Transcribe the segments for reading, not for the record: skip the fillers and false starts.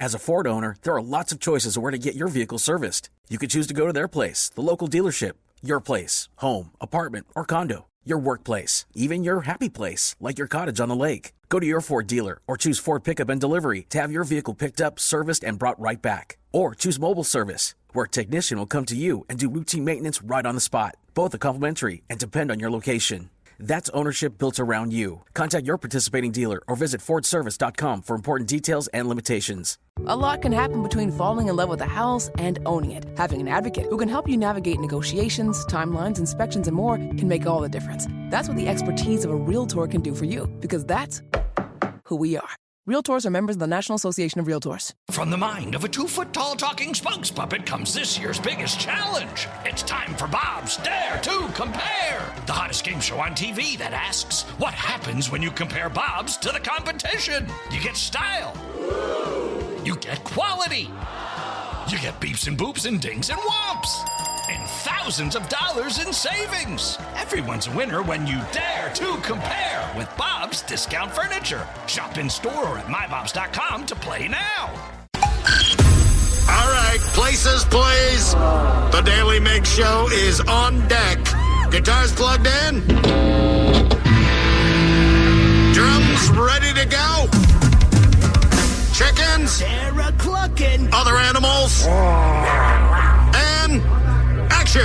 As a Ford owner, there are lots of choices of where to get your vehicle serviced. You could choose to go to their place, the local dealership, your place, home, apartment, or condo, your workplace, even your happy place, like your cottage on the lake. Go to your Ford dealer or choose Ford Pickup and Delivery to have your vehicle picked up, serviced, and brought right back. Or choose mobile service, where a technician will come to you and do routine maintenance right on the spot. Both are complimentary and depend on your location. That's ownership built around you. Contact your participating dealer or visit FordService.com for important details and limitations. A lot can happen between falling in love with a house and owning it. Having an advocate who can help you navigate negotiations, timelines, inspections, and more can make all the difference. That's what the expertise of a Realtor can do for you, because that's who we are. Realtors are members of the National Association of Realtors. From the mind of a 2-foot-tall talking spokes puppet comes this year's biggest challenge. It's time for Bob's Dare to Compare, the hottest game show on TV that asks, what happens when you compare Bob's to the competition? You get style. You get quality. You get beeps and boops and dings and whomps. And thousands of dollars in savings. Everyone's a winner when you dare to compare with Bob's Discount Furniture. Shop in store or at mybobs.com to play now. All right, places, please. The Daily Migs Show is on deck. Guitars plugged in. Drums ready to go. Chickens. Sarah clucking. Other animals. And action.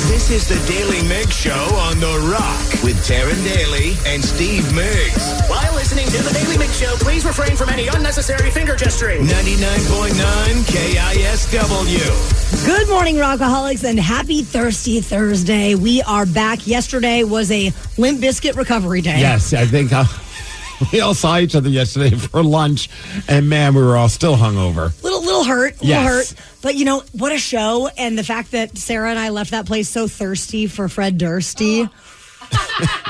This is the Daily Migs Show on The Rock with Taryn Daly and Steve Migs. While listening to the Daily Migs Show, please refrain from any unnecessary finger gesturing. 99.9 KISW. Good morning, Rockaholics, and happy Thirsty Thursday. We are back. Yesterday was a Limp Bizkit recovery day. Yes, I think we all saw each other yesterday for lunch, and man, we were all still hungover. Little hurt, Yes. But you know, what a show, and the fact that Sarah and I left that place so thirsty for Fred Dursty.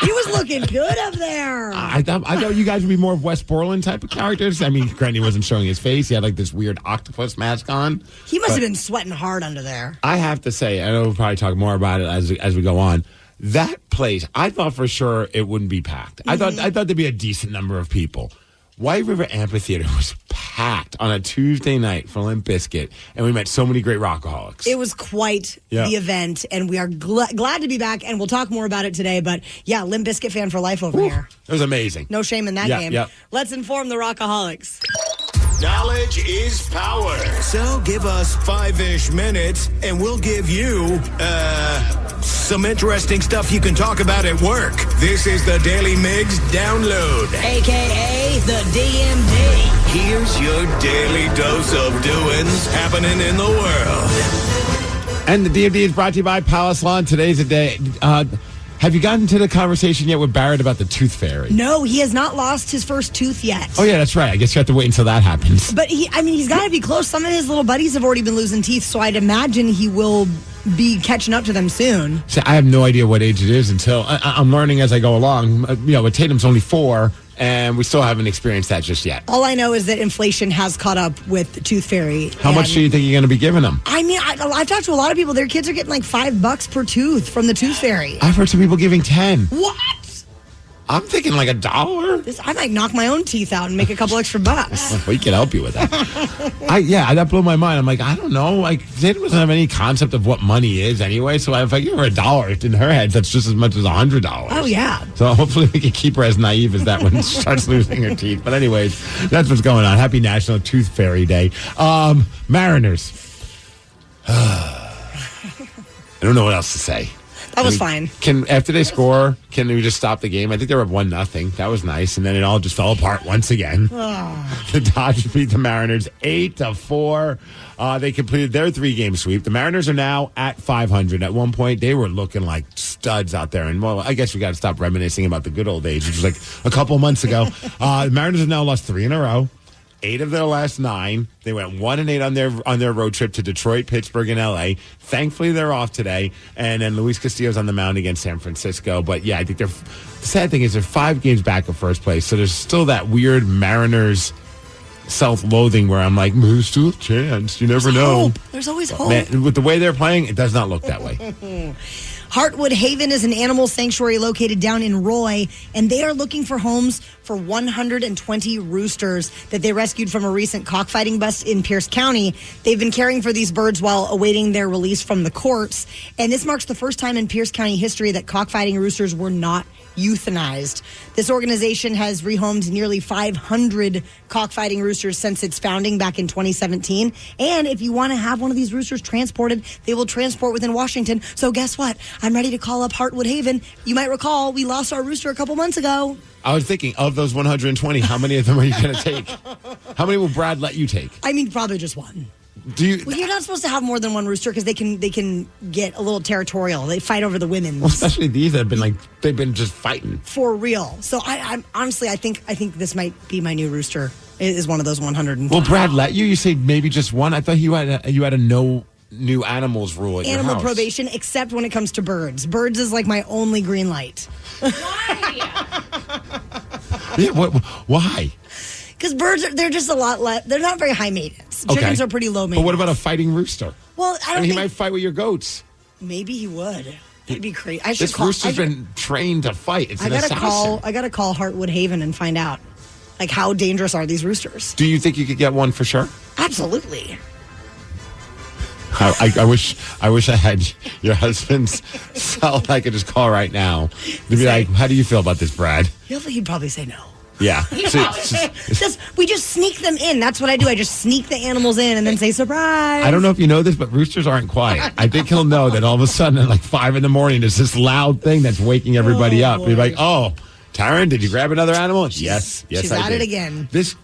He was looking good up there. I thought you guys would be more of Wes Borland type of characters. I mean, granted, he wasn't showing his face. He had like this weird octopus mask on. He must have been sweating hard under there. I have to say, I know we'll probably talk more about it as we go on. That place, I thought for sure it wouldn't be packed. I thought there'd be a decent number of people. White River Amphitheater was packed on a Tuesday night for Limp Bizkit, and we met so many great rockaholics. It was quite the event, and we are glad to be back, and we'll talk more about it today. But yeah, Limp Bizkit fan for life over here. It was amazing. No shame in that game. Yep. Let's inform the Rockaholics. Knowledge is power. So give us 5-ish minutes, and we'll give you, some interesting stuff you can talk about at work. This is the Daily Migs Download. A.K.A. the DMD. Here's your daily dose of doings happening in the world. And the DMD is brought to you by Palace Lawn. Today's the day. Have you gotten to the conversation yet with Barrett about the tooth fairy? No, he has not lost his first tooth yet. Oh, yeah, that's right. I guess you have to wait until that happens. But he's got to be close. Some of his little buddies have already been losing teeth, so I'd imagine he will be catching up to them soon. See, I have no idea what age it is until I'm learning as I go along. But Tatum's only 4, and we still haven't experienced that just yet. All I know is that inflation has caught up with Tooth Fairy. How much do you think you're going to be giving them? I mean, I've talked to a lot of people. Their kids are getting like $5 per tooth from the Tooth Fairy. I've heard some people giving 10. What? I'm thinking like $1. I might knock my own teeth out and make a couple extra bucks. We can help you with that. That blew my mind. I'm like, I don't know. Like, Tatum doesn't have any concept of what money is anyway. So if I give her $1, in her head, that's just as much as $100. Oh, yeah. So hopefully we can keep her as naive as that when she starts losing her teeth. But anyways, that's what's going on. Happy National Tooth Fairy Day. Mariners. I don't know what else to say. That was fine. After they score, can we just stop the game? I think they were up 1-0. That was nice. And then it all just fell apart once again. The Dodgers beat the Mariners 8-4. They completed their 3-game sweep. The Mariners are now at 500. At one point, they were looking like studs out there. And, well, I guess we got to stop reminiscing about the good old days, which was like a couple months ago. The Mariners have now lost 3 in a row. 8 of their last 9. They went 1-8 on their road trip to Detroit, Pittsburgh, and L.A. Thankfully, they're off today. And then Luis Castillo's on the mound against San Francisco. But, yeah, I think the sad thing is they're 5 games back of first place. So there's still that weird Mariners self-loathing where I'm like, there's still a chance. You never know. There's always hope. Man, with the way they're playing, it does not look that way. Heartwood Haven is an animal sanctuary located down in Roy, and they are looking for homes for 120 roosters that they rescued from a recent cockfighting bust in Pierce County. They've been caring for these birds while awaiting their release from the courts, and this marks the first time in Pierce County history that cockfighting roosters were not euthanized. This organization has rehomed nearly 500 cockfighting roosters since its founding back in 2017. And if you want to have one of these roosters transported, they will transport within Washington. So guess what? I'm ready to call up Heartwood Haven. You might recall we lost our rooster a couple months ago. I was thinking, of those 120, how many of them are you going to take? How many will Brad let you take? I mean, probably just one. Well, you're not supposed to have more than one rooster because they can get a little territorial. They fight over the women. Well, especially these that have been they've been just fighting for real. So I'm honestly, I think this might be my new rooster. It is one of those 100. Well, Brad let you. You say maybe just one. I thought you had a no new animals rule at your animal house. Probation, except when it comes to birds. Birds is like my only green light. Why? Yeah, why? Because birds, they're just a lot less. They're not very high maintenance. Chickens are pretty low maintenance. But what about a fighting rooster? Well, I don't think he might fight with your goats. Maybe he would. That'd be crazy. This rooster's been trained to fight. It's an assassin. I gotta call Heartwood Haven and find out, like, how dangerous are these roosters? Do you think you could get one for sure? Absolutely. I wish I had your husband's cell. I could just call right now. To be like, how do you feel about this, Brad? He'd probably say no. Yeah. We just sneak them in. That's what I do. I just sneak the animals in and then say, surprise. I don't know if you know this, but roosters aren't quiet. I think he'll know that all of a sudden at like 5 a.m, there's this loud thing that's waking everybody up. He's like, oh, Taryn, did you grab another animal? Yes, she's I at did. It again. This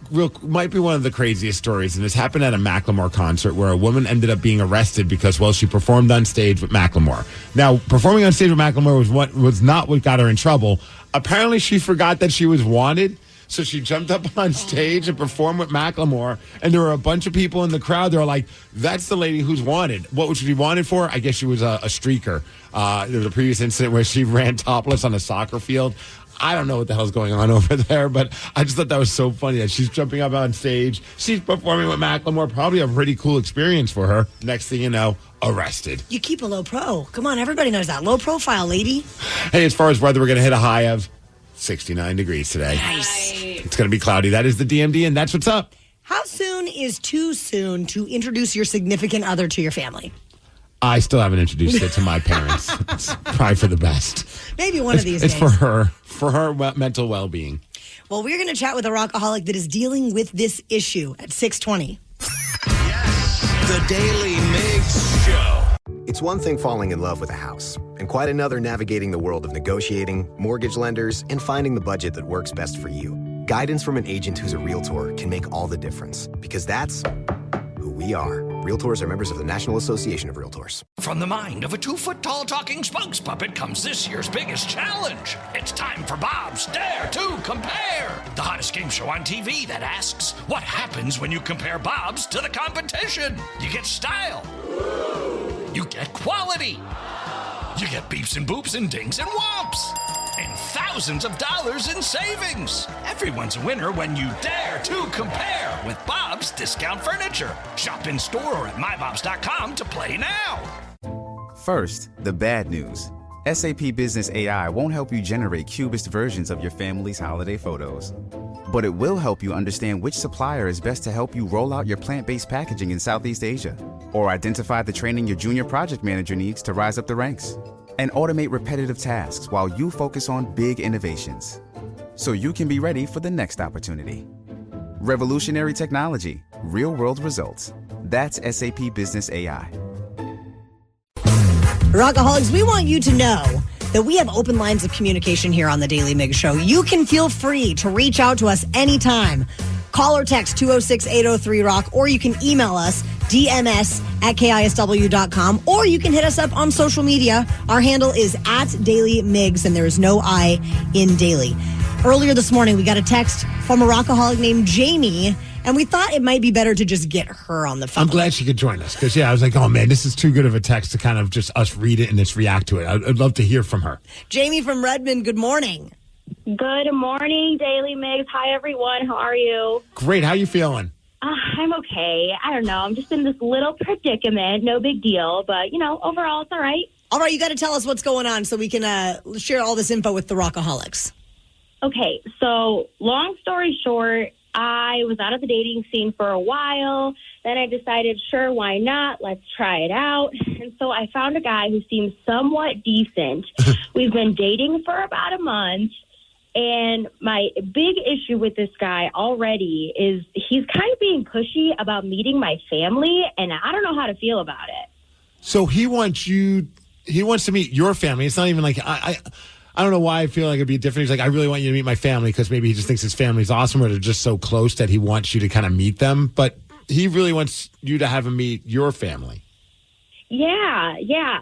might be one of the craziest stories, and this happened at a Macklemore concert where a woman ended up being arrested because, well, she performed on stage with Macklemore. Now, performing on stage with Macklemore was not what got her in trouble. Apparently, she forgot that she was wanted. So she jumped up on stage and performed with Macklemore, and there were a bunch of people in the crowd. They were like, that's the lady who's wanted. What would she be wanted for? I guess she was a streaker. There was a previous incident where she ran topless on a soccer field. I don't know what the hell's going on over there, but I just thought that was so funny that she's jumping up on stage. She's performing with Macklemore. Probably a pretty cool experience for her. Next thing you know, arrested. You keep a low pro. Come on, everybody knows that. Low profile, lady. Hey, as far as weather, we're going to hit a high of 69 degrees today. Nice. It's going to be cloudy. That is the DMD, and that's what's up. How soon is too soon to introduce your significant other to your family? I still haven't introduced it to my parents. It's probably for the best. Maybe one of these days. It's for her mental well-being. Well, we're going to chat with a rockaholic that is dealing with this issue at 6:20. Yes, the Daly Migs Show. It's one thing falling in love with a house, and quite another navigating the world of negotiating, mortgage lenders, and finding the budget that works best for you. Guidance from an agent who's a realtor can make all the difference, because that's who we are. Realtors are members of the National Association of Realtors. From the mind of a 2-foot-tall talking spokes puppet comes this year's biggest challenge. It's time for Bob's Dare to Compare, the hottest game show on TV that asks, what happens when you compare Bob's to the competition? You get style. You get quality. You get beeps and boops and dings and whomps. And thousands of dollars in savings. Everyone's a winner when you dare to compare with Bob's Discount Furniture. Shop in store or at mybobs.com to play now. First, the bad news. SAP Business AI won't help you generate cubist versions of your family's holiday photos. But it will help you understand which supplier is best to help you roll out your plant-based packaging in Southeast Asia, or identify the training your junior project manager needs to rise up the ranks, and automate repetitive tasks while you focus on big innovations, so you can be ready for the next opportunity. Revolutionary technology, real-world results. That's SAP Business AI. Rockaholics, we want you to know that we have open lines of communication here on the Daily Migs Show. You can feel free to reach out to us anytime. Call or text 206-803-ROCK, or you can email us, dms@KISW.com, or you can hit us up on social media. Our handle is @DailyMigs, and there is no I in Daily. Earlier this morning, we got a text from a rockaholic named Jamie, and we thought it might be better to just get her on the phone. I'm glad she could join us because, I was like, oh, man, this is too good of a text to kind of just us read it and just react to it. I'd love to hear from her. Jamie from Redmond, good morning. Good morning, Daily Migs. Hi, everyone. How are you? Great. How you feeling? I'm okay. I don't know. I'm just in this little predicament. No big deal. But, overall, it's all right. All right, you got to tell us what's going on so we can share all this info with the Rockaholics. Okay, so long story short, I was out of the dating scene for a while. Then I decided, sure, why not? Let's try it out. And so I found a guy who seems somewhat decent. We've been dating for about a month. And my big issue with this guy already is he's kind of being pushy about meeting my family, and I don't know how to feel about it. So he wants to meet your family. It's not even like, I don't know why I feel like it'd be different. He's like, I really want you to meet my family because maybe he just thinks his family's awesome or they're just so close that he wants you to kind of meet them. But he really wants you to have him meet your family. Yeah.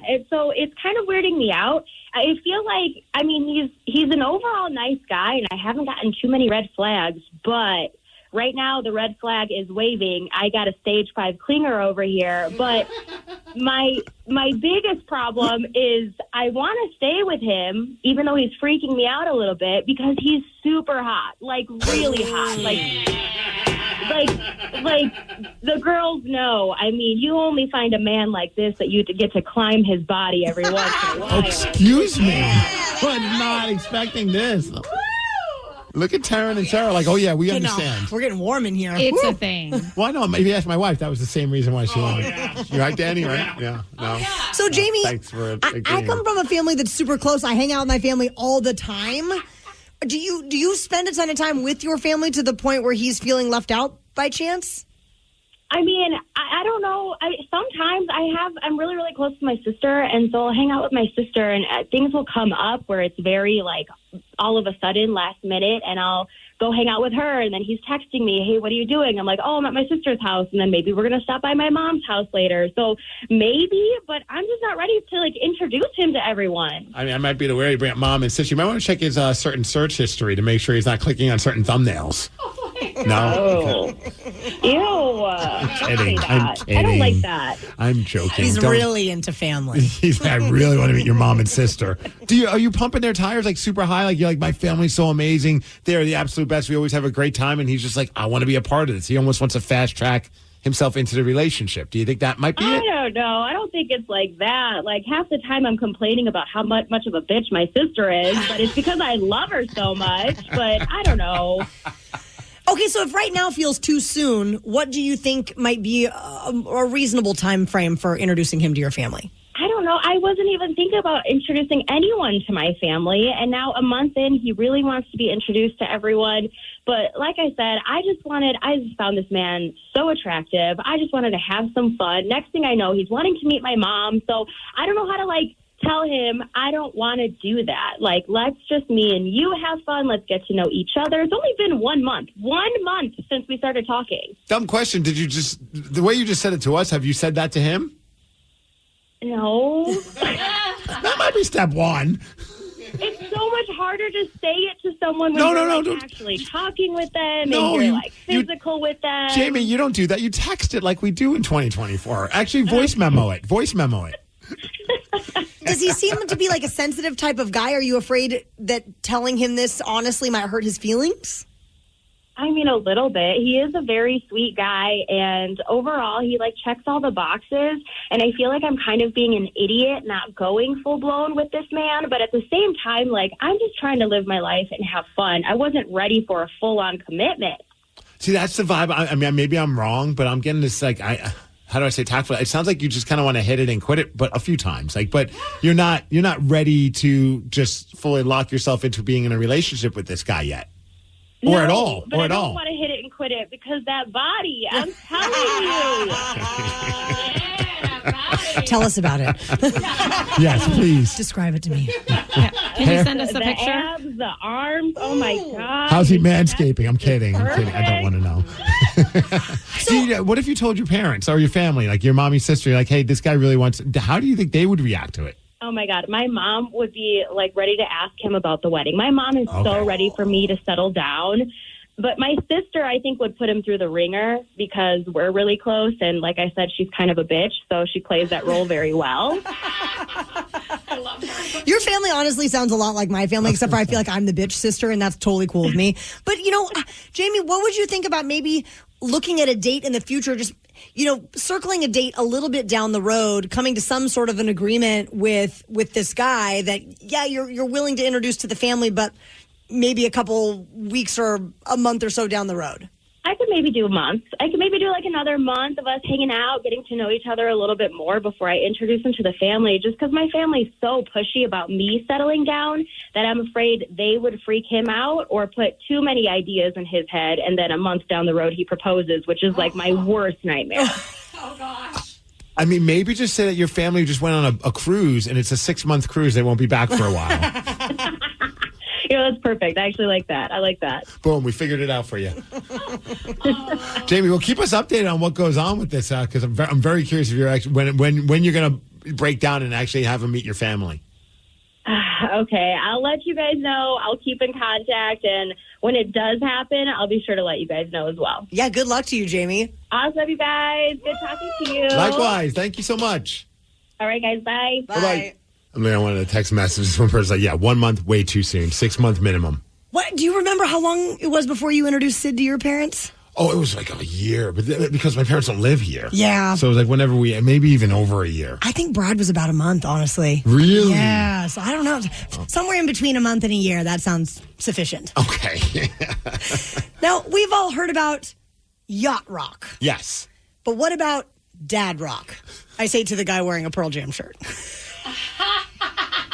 And so it's kind of weirding me out. I feel like, I mean, he's an overall nice guy, and I haven't gotten too many red flags, but right now the red flag is waving. I got a stage 5 clinger over here, but my biggest problem is I want to stay with him, even though he's freaking me out a little bit, because he's super hot, like really hot, like the girls know. I mean, you only find a man like this that you get to climb his body every once in a while. Excuse me. I'm not expecting this. Look at Taryn and Sarah like, oh, yeah, we understand. We're getting warm in here. It's a thing. Why not? Maybe ask my wife. That was the same reason why she wanted it. You're right, Danny, right? Yeah. No. So, Jamie, Thanks for I come from a family that's super close. I hang out with my family all the time. Do you spend a ton of time with your family to the point where he's feeling left out by chance? I mean, I don't know. Sometimes I'm really, really close to my sister, and so I'll hang out with my sister, and things will come up where it's very, like, all of a sudden, last minute, and I'll go hang out with her, and then he's texting me, hey, what are you doing? I'm like, oh, I'm at my sister's house, and then maybe we're going to stop by my mom's house later. So maybe, but I'm just not ready to, like, introduce him to everyone. I mean, I might be aware you bring up mom and sister. You might want to check his certain search history to make sure he's not clicking on certain thumbnails. No? Ew. I'm kidding. I don't like that. I'm joking. He's really into family. He's like, I really want to meet your mom and sister. Are you pumping their tires like super high? Like, you're like, my family's so amazing. They're the absolute best. We always have a great time. And he's just like, I want to be a part of this. He almost wants to fast track himself into the relationship. Do you think that might be it? I don't know. I don't think it's like that. Like, half the time I'm complaining about how much of a bitch my sister is, but it's because I love her so much. But I don't know. Okay, so if right now feels too soon, what do you think might be a reasonable time frame for introducing him to your family? I don't know. I wasn't even thinking about introducing anyone to my family. And now a month in, he really wants to be introduced to everyone. But like I said, I just found this man so attractive. I just wanted to have some fun. Next thing I know, he's wanting to meet my mom. So I don't know how to, tell him I don't want to do that. Like, let's just me and you have fun. Let's get to know each other. It's only been 1 month. 1 month since we started talking. Dumb question. Did you the way you just said it to us, have you said that to him? No. That might be step one. It's so much harder to say it to someone when you're actually talking with them and you're physical with them. Jamie, you don't do that. You text it like we do in 2024. Actually, voice memo it. Does he seem to be like a sensitive type of guy? Are you afraid that telling him this honestly might hurt his feelings? I mean, a little bit. He is a very sweet guy, and overall, he checks all the boxes. And I feel like I'm kind of being an idiot, not going full blown with this man. But at the same time, I'm just trying to live my life and have fun. I wasn't ready for a full on commitment. See, that's the vibe. I mean, maybe I'm wrong, but I'm getting this how do I say tactful? It sounds like you just kind of want to hit it and quit it, but a few times. But you're not ready to just fully lock yourself into being in a relationship with this guy yet. No, or at all. But I don't want to hit it and quit it because that body, I'm telling you. Tell us about it. Yes, please. Describe it to me. Can you send us a picture? The abs, the arms, oh my God. How's he manscaping? I'm kidding. I don't want to know. What if you told your parents or your family, like your mom, your sister, you're like, hey, this guy really wants, how do you think they would react to it? Oh my God. My mom would be ready to ask him about the wedding. My mom is so ready for me to settle down. But my sister, I think, would put him through the ringer because we're really close. And like I said, she's kind of a bitch. So she plays that role very well. I love her. Your family honestly sounds a lot like my family, except for I feel like I'm the bitch sister, and that's totally cool with me. But, Jamie, what would you think about maybe looking at a date in the future, just, circling a date a little bit down the road, coming to some sort of an agreement with this guy that, you're willing to introduce to the family, but maybe a couple weeks or a month or so down the road? I could maybe do a month. I could maybe do like another month of us hanging out, getting to know each other a little bit more before I introduce them to the family, just because my family's so pushy about me settling down that I'm afraid they would freak him out or put too many ideas in his head, and then a month down the road he proposes, which is like my worst nightmare. Oh, gosh. I mean, maybe just say that your family just went on a cruise, and it's a 6-month cruise. They won't be back for a while. That's perfect. I actually like that. I like that. Boom, we figured it out for you. Jamie, well, keep us updated on what goes on with this, because I'm very curious if you're actually when you're going to break down and actually have them meet your family. Okay, I'll let you guys know. I'll keep in contact, and when it does happen, I'll be sure to let you guys know as well. Yeah, good luck to you, Jamie. Awesome, you guys. Good talking to you. Likewise. Thank you so much. All right, guys. Bye. Bye. I mean, I wanted a text message. This one person's like, 1 month, way too soon. 6-month minimum. What? Do you remember how long it was before you introduced Sid to your parents? Oh, it was like a year, but because my parents don't live here. Yeah. So it was like whenever maybe even over a year. I think Brad was about a month, honestly. Really? Yeah. So I don't know. Somewhere in between a month and a year. That sounds sufficient. Okay. Now, we've all heard about yacht rock. Yes. But what about dad rock? I say to the guy wearing a Pearl Jam shirt.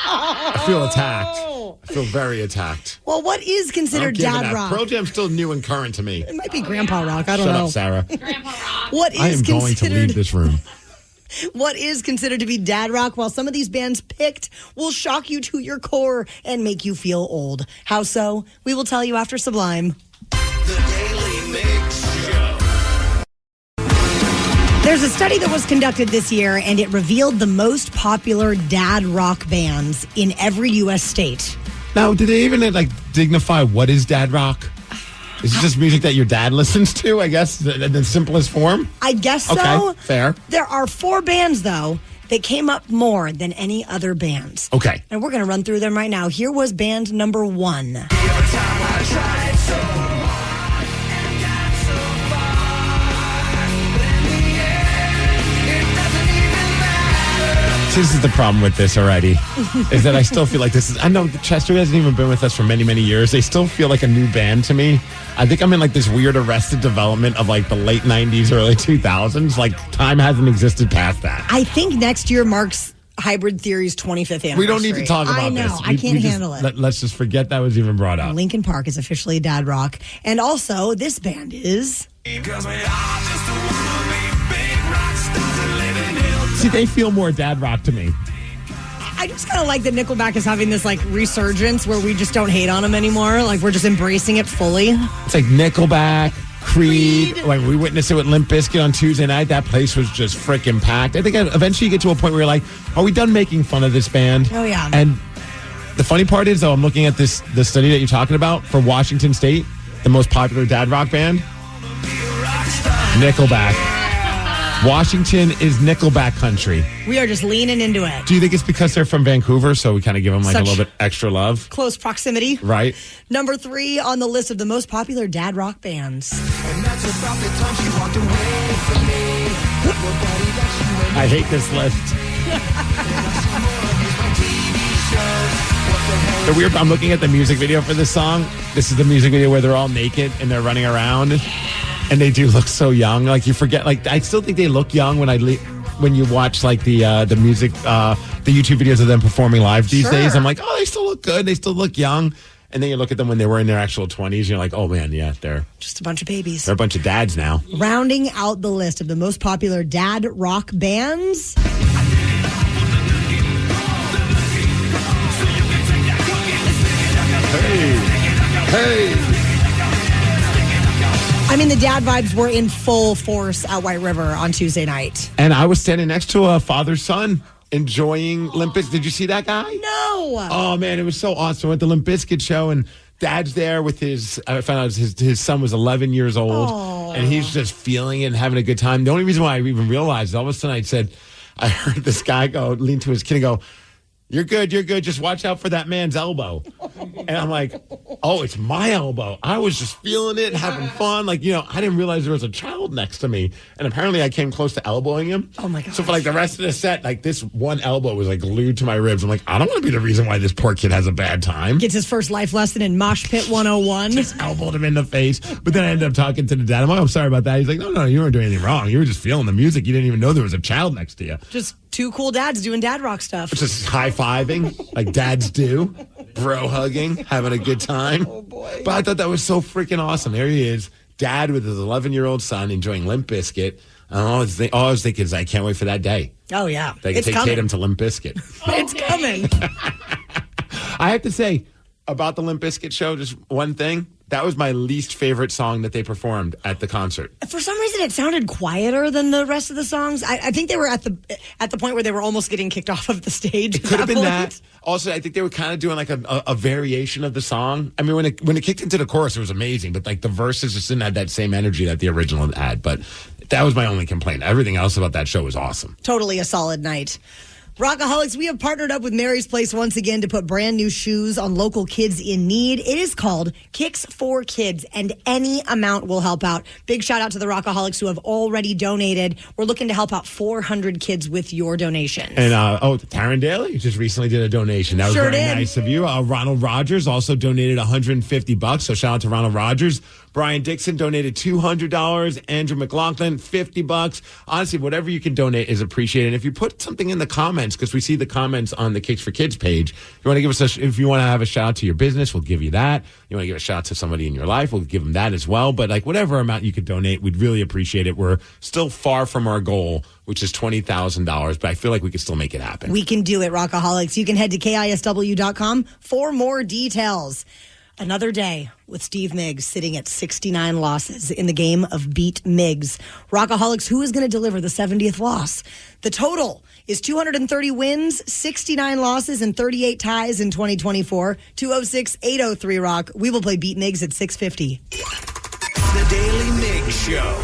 I feel attacked. I feel very attacked. Well, what is considered dad rock? Pearl Jam's still new and current to me. It might be grandpa rock. I don't know. know. Shut up, Sarah. Grandpa rock. What is I am going to leave this room. What is considered to be dad rock? While some of these bands picked will shock you to your core and make you feel old. How so? We will tell you after Sublime. The Daily Migs Show. There's a study that was conducted this year, and it revealed the most popular dad rock bands in every U.S. state. Now, did they even dignify what is dad rock? Is it just music that your dad listens to, I guess, in the simplest form? I guess so. Okay, fair. There are 4 bands, though, that came up more than any other bands. Okay. And we're going to run through them right now. Here was band number 1. This is the problem with this already, is that I still feel like this is, I know Chester hasn't even been with us for many, many years. They still feel like a new band to me. I think I'm in this weird arrested development of the late 90s, early 2000s. Time hasn't existed past that. I think next year marks Hybrid Theory's 25th anniversary. We don't need to talk about this. I know. I can't handle it. Let's just forget that was even brought up. Linkin Park is officially dad rock. And also, this band is... See, they feel more dad rock to me. I just kind of like that Nickelback is having this resurgence where we just don't hate on them anymore. We're just embracing it fully. It's like Nickelback, Creed. We witnessed it with Limp Bizkit on Tuesday night. That place was just freaking packed. I think eventually you get to a point where you're like, are we done making fun of this band? Oh, yeah. And the funny part is, though, I'm looking at the study that you're talking about for Washington State, the most popular dad rock band, Nickelback. Washington is Nickelback country. We are just leaning into it. Do you think it's because they're from Vancouver, so we kind of give them a little bit extra love? Close proximity. Right. Number 3 on the list of the most popular dad rock bands. I hate this list. The weird, I'm looking at the music video for this song. This is the music video where they're all naked and they're running around. And they do look so young. You forget, I still think they look young when you watch the music, the YouTube videos of them performing live these days. I'm like, oh, they still look good. They still look young. And then you look at them when they were in their actual 20s. And you're like, oh man, yeah, they're just a bunch of babies. They're a bunch of dads now. Rounding out the list of the most popular dad rock bands. Hey. I mean, the dad vibes were in full force at White River on Tuesday night. And I was standing next to a father-son enjoying Limp Bizkit. Did you see that guy? No. Oh, man, it was so awesome. I went to the Limp Bizkit show, and Dad's there with I found out his son was 11 years old, and he's just feeling it and having a good time. The only reason why I even realized, all of a sudden I heard this guy lean to his kid and go, You're good. Just watch out for that man's elbow. And I'm like, oh, it's my elbow. I was just feeling it, having fun. Like, I didn't realize there was a child next to me. And apparently I came close to elbowing him. Oh, my God. So for like the rest of the set, like this one elbow was like glued to my ribs. I'm like, I don't want to be the reason why this poor kid has a bad time. Gets his first life lesson in Mosh Pit 101. Just elbowed him in the face. But then I ended up talking to the dad. I'm like, I'm sorry about that. He's like, no, you weren't doing anything wrong. You were just feeling the music. You didn't even know there was a child next to you. Just two cool dads doing dad rock stuff. Just high-fiving like dads do. Bro hugging, having a good time. Oh, boy. But I thought that was so freaking awesome. There he is, dad with his 11-year-old son enjoying Limp Bizkit. All I was thinking is, I can't wait for that day. Oh, yeah. They can take Tatum to Limp Bizkit. It's coming. I have to say, about the Limp Bizkit show, just one thing. That was my least favorite song that they performed at the concert. For some reason, it sounded quieter than the rest of the songs. I think they were at the point where they were almost getting kicked off of the stage. It could have been that. Also, I think they were kind of doing like a variation of the song. I mean, when it kicked into the chorus, it was amazing. But like the verses just didn't have that same energy that the original had. But that was my only complaint. Everything else about that show was awesome. Totally a solid night. Rockaholics, we have partnered up with Mary's Place once again to put brand new shoes on local kids in need. It is called Kicks for Kids, and any amount will help out. Big shout out to the Rockaholics who have already donated. We're looking to help out 400 kids with your donations. And, Taryn Daly just recently did a donation. That was very nice of you. Ronald Rogers also donated $150. So shout out to Ronald Rogers. Brian Dixon donated $200. Andrew McLaughlin, $50. Honestly, whatever you can donate is appreciated. And if you put something in the comments, because we see the comments on the Kicks for Kids page, if you want to give us if you want to have a shout out to your business, we'll give you that. You want to give a shout out to somebody in your life, we'll give them that as well. But like whatever amount you could donate, we'd really appreciate it. We're still far from our goal, which is $20,000, but I feel like we can still make it happen. We can do it, Rockaholics. You can head to KISW.com for more details. Another day with Steve Migs sitting at 69 losses in the game of Beat Migs. Rockaholics, who is going to deliver the 70th loss? The total is 230 wins, 69 losses, and 38 ties in 2024. 206-803-ROCK. We will play Beat Migs at 6:50. The Daily Migs Show.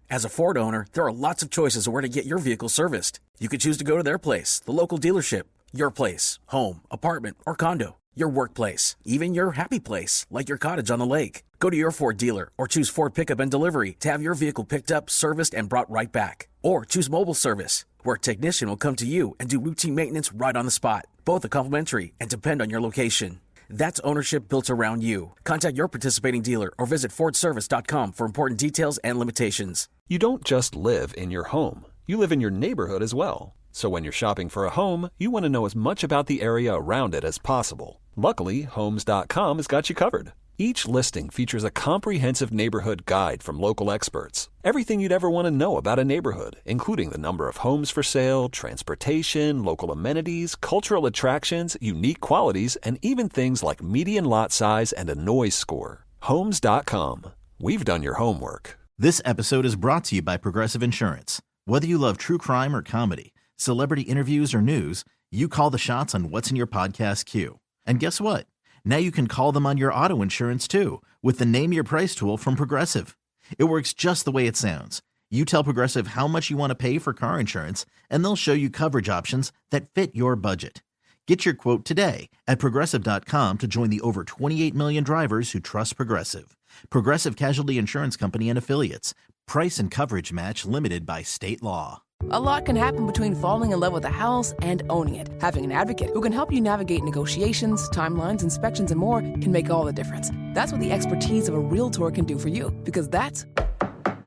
As a Ford owner, there are lots of choices of where to get your vehicle serviced. You could choose to go to their place, the local dealership, your place, home, apartment, or condo, your workplace, even your happy place, like your cottage on the lake. Go to your Ford dealer or choose Ford Pickup and Delivery to have your vehicle picked up, serviced, and brought right back. Or choose mobile service, where a technician will come to you and do routine maintenance right on the spot. Both are complimentary and depend on your location. That's ownership built around you. Contact your participating dealer or visit FordService.com for important details and limitations. You don't just live in your home. You live in your neighborhood as well. So when you're shopping for a home, you want to know as much about the area around it as possible. Luckily, Homes.com has got you covered. Each listing features a comprehensive neighborhood guide from local experts. Everything you'd ever want to know about a neighborhood, including the number of homes for sale, transportation, local amenities, cultural attractions, unique qualities, and even things like median lot size and a noise score. Homes.com. We've done your homework. This episode is brought to you by Progressive Insurance. Whether you love true crime or comedy, celebrity interviews or news, you call the shots on what's in your podcast queue. And guess what? Now you can call them on your auto insurance too with the Name Your Price tool from Progressive. It works just the way it sounds. You tell Progressive how much you want to pay for car insurance, and they'll show you coverage options that fit your budget. Get your quote today at Progressive.com to join the over 28 million drivers who trust Progressive. Progressive Casualty Insurance Company and Affiliates. Price and coverage match limited by state law. A lot can happen between falling in love with a house and owning it. Having an advocate who can help you navigate negotiations, timelines, inspections, and more can make all the difference. That's what the expertise of a Realtor can do for you, because that's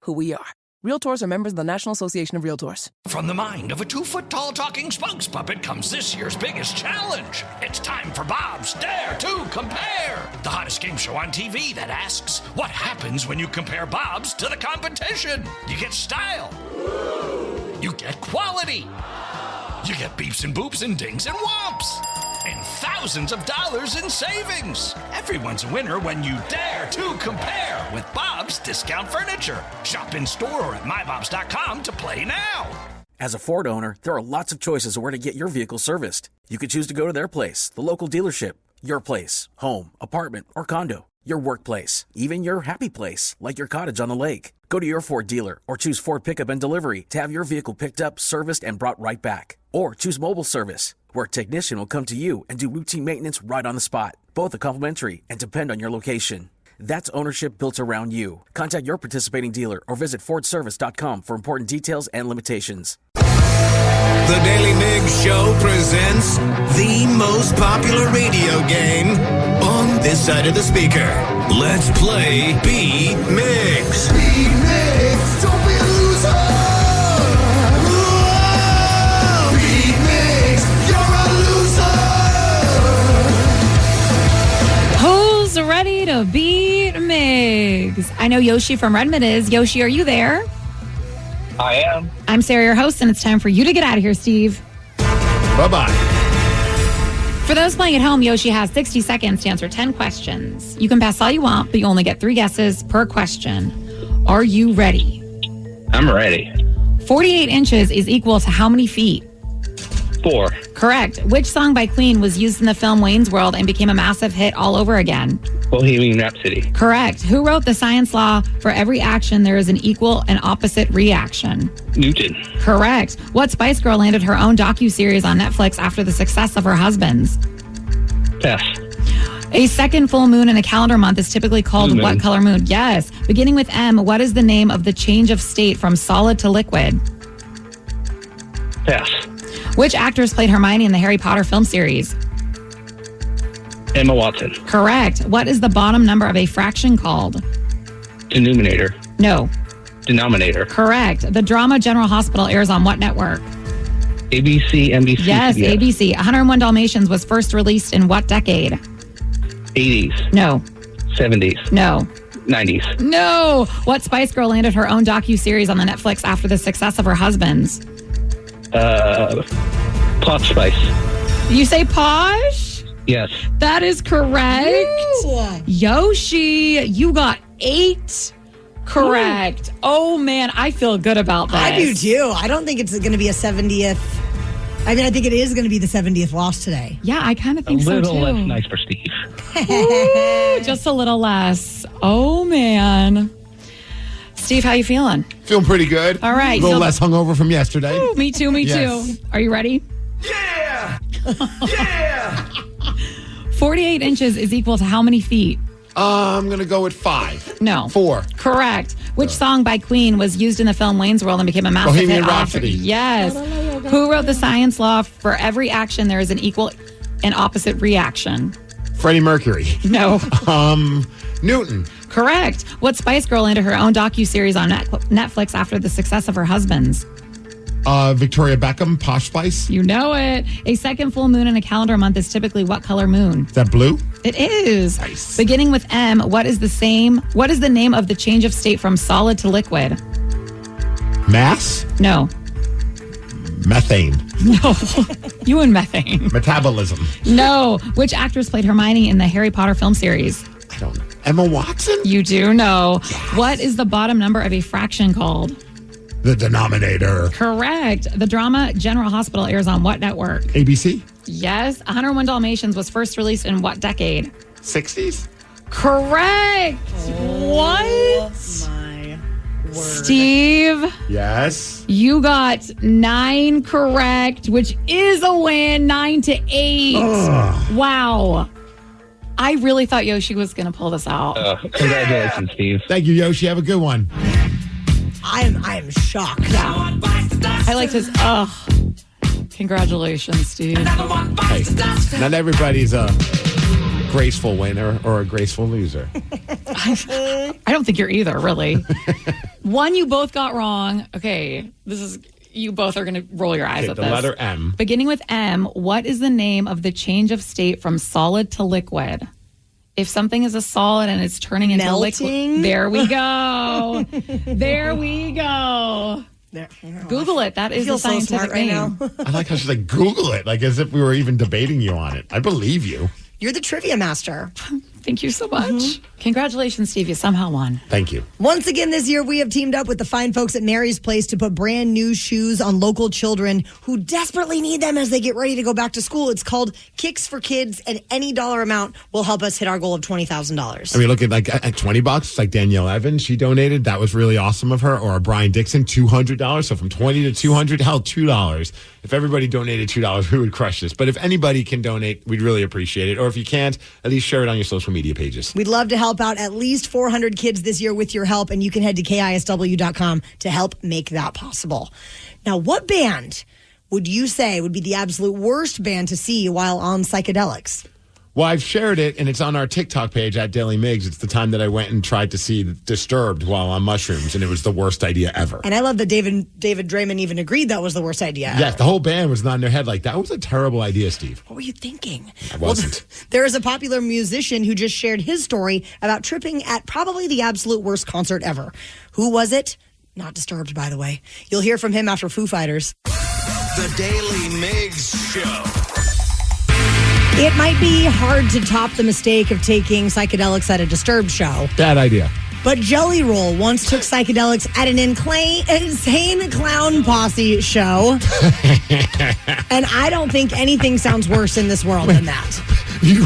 who we are. Realtors are members of the National Association of Realtors. From the mind of a 2-foot-tall talking spokes puppet comes this year's biggest challenge. It's time for Bob's Dare to Compare, the hottest game show on TV that asks, what happens when you compare Bob's to the competition? You get style. You get quality. You get beeps and boops and dings and whomps. And thousands of dollars in savings. Everyone's a winner when you dare to compare with Bob's Discount Furniture. Shop in store or at mybobs.com to play now. As a Ford owner, there are lots of choices of where to get your vehicle serviced. You could choose to go to their place, the local dealership, your place, home, apartment, or condo, your workplace, even your happy place, like your cottage on the lake. Go to your Ford dealer or choose Ford Pickup and Delivery to have your vehicle picked up, serviced, and brought right back. Or choose mobile service, where a technician will come to you and do routine maintenance right on the spot. Both are complimentary and depend on your location. That's ownership built around you. Contact your participating dealer or visit FordService.com for important details and limitations. The Daily Migs Show presents the most popular radio game on this side of the speaker. Let's play Be Migs. Be Migs, don't be a loser. Whoa! Be Migs, you're a loser. Who's ready to beat Migs? I know Yoshi from Redmond is. Yoshi, are you there? I am. I'm Sarah, your host, and it's time for you to get out of here, Steve. Bye-bye. For those playing at home, Yoshi has 60 seconds to answer 10 questions. You can pass all you want, but you only get 3 guesses per question. Are you ready? I'm ready. 48 inches is equal to how many feet? 4. Correct. Which song by Queen was used in the film Wayne's World and became a massive hit all over again? Bohemian Rhapsody. Correct. Who wrote the science law, for every action there is an equal and opposite reaction? Newton. Correct. What Spice Girl landed her own docuseries on Netflix after the success of her husband's? Pass. A second full moon in a calendar month is typically called Blue moon. what color moon? Yes. Beginning with M, what is the name of the change of state from solid to liquid? Pass. Which actress played Hermione in the Harry Potter film series? Emma Watson. Correct. What is the bottom number of a fraction called? Denominator. No. Denominator. Correct. The drama General Hospital airs on what network? ABC, NBC. Yes, CBS. ABC. 101 Dalmatians was first released in what decade? 80s. No. 70s. No. 90s. No. What Spice Girl landed her own docuseries on the Netflix after the success of her husband's? Plot Spice. You say Posh? Yes. That is correct. Woo. Yoshi, you got 8 correct. Oh, man, I feel good about that. I do too. I don't think it's going to be a 70th. I mean, I think it is going to be the 70th loss today. Yeah, I kind of A think so, too. little less nice for Steve. Ooh, just a little less. Oh, man. Steve, how you feeling? Feeling pretty good. All right. A little so- less hungover from yesterday. Ooh, me too, me Yes. too. Are you ready? Yeah! Yeah! 48 inches is equal to how many feet? I'm going to go with 5. No. 4. Correct. Which song by Queen was used in the film Wayne's World and became a massive Bohemian hit? Rhapsody. Yes. Who wrote the science law, for every action there is an equal and opposite reaction? Freddie Mercury. No. Newton. Correct. What Spice Girl landed her own docuseries on Netflix after the success of her husband's? Victoria Beckham, Posh Spice. You know it. A second full moon in a calendar month is typically what color moon? Is that blue? It is. Nice. Beginning with M, what is the name of the change of state from solid to liquid? Mass? No. Methane. No. You and methane. Metabolism. No. Which actress played Hermione in the Harry Potter film series? I don't know. Emma Watson? You do know. Yes. What is the bottom number of a fraction called? The denominator. Correct. The drama General Hospital airs on what network? ABC? Yes. 101 Dalmatians was first released in what decade? 60s? Correct. What? My word. Steve? Yes. You got 9 correct, which is a win, 9-8. Ugh. Wow. I really thought Yoshi was going to pull this out. Congratulations, Steve. Thank you, Yoshi. Have a good one. I am shocked. Yeah. I liked his, congratulations, Steve. Hey, not everybody's a graceful winner or a graceful loser. I don't think you're either, really. One you both got wrong. Okay, you both are going to roll your eyes Okay, at the this. letter M. Beginning with M, what is the name of the change of state from solid to liquid? If something is a solid and it's turning into Melting? liquid. There we go. There we go. Google it. That is a scientific name. I like how she's like, Google it, like as if we were even debating you on it. I believe you. You're the trivia master. Thank you so much. Congratulations, Steve. You somehow won. Thank you. Once again this year, we have teamed up with the fine folks at Mary's Place to put brand new shoes on local children who desperately need them as they get ready to go back to school. It's called Kicks for Kids, and any dollar amount will help us hit our goal of $20,000. I mean, look at like at $20, like Danielle Evans, she donated. That was really awesome of her. Or Brian Dixon, $200. So from $20 to $200, hell, $2. If everybody donated $2, we would crush this. But if anybody can donate, we'd really appreciate it. Or if you can't, at least share it on your social media pages. We'd love to help out at least 400 kids this year with your help, and you can head to KISW.com to help make that possible. Now, what band would you say would be the absolute worst band to see while on psychedelics? Well, I've shared it, and it's on our TikTok page at Daly Migs. It's the time that I went and tried to see Disturbed while on mushrooms, and it was the worst idea ever. And I love that David Draymond even agreed that was the worst idea ever. Yes, the whole band was nodding their head like, that was a terrible idea, Steve. What were you thinking? I wasn't. Well, there is a popular musician who just shared his story about tripping at probably the absolute worst concert ever. Who was it? Not Disturbed, by the way. You'll hear from him after Foo Fighters. The Daly Migs Show. It might be hard to top the mistake of taking psychedelics at a Disturbed show. Bad idea. But Jelly Roll once took psychedelics at an insane clown posse show. And I don't think anything sounds worse in this world than that. You're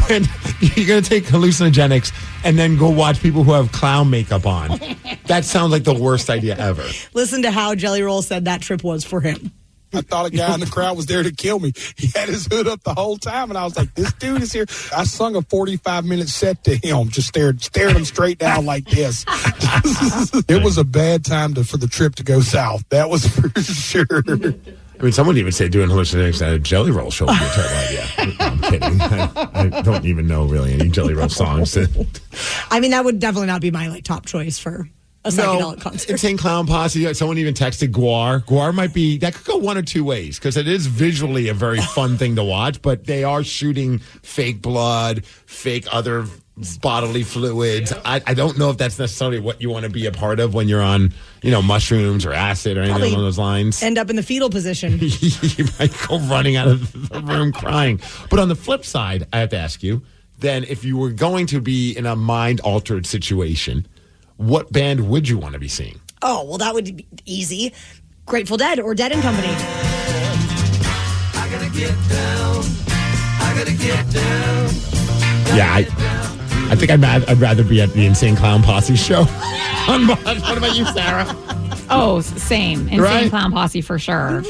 going to take hallucinogenics and then go watch people who have clown makeup on. That sounds like the worst idea ever. Listen to how Jelly Roll said that trip was for him. I thought a guy in the crowd was there to kill me. He had his hood up the whole time, and I was like, this dude is here. I sung a 45-minute set to him, just stared him straight down like this. It was a bad time for the trip to go south. That was for sure. I mean, someone even say doing hallucinogenics at a Jelly Roll show would be a terrible idea. No, I'm kidding. I don't even know really any Jelly Roll songs. I mean, that would definitely not be my top choice for a psychedelic concert. Insane Clown Posse. Someone even texted Guar. Guar might be, that could go one or two ways because it is visually a very fun thing to watch, but they are shooting fake blood, fake other bodily fluids. I don't know if that's necessarily what you want to be a part of when you're on, mushrooms or acid or anything Probably along those lines. End up in the fetal position. You might go running out of the room crying. But on the flip side, I have to ask you, then if you were going to be in a mind-altered situation, what band would you want to be seeing? Oh, well, that would be easy. Grateful Dead or Dead and Company. I gotta get down. I gotta get down. Yeah, I think I'd rather be at the Insane Clown Posse show. What about you, Sarah? Oh, same. Insane Right? Clown Posse for sure.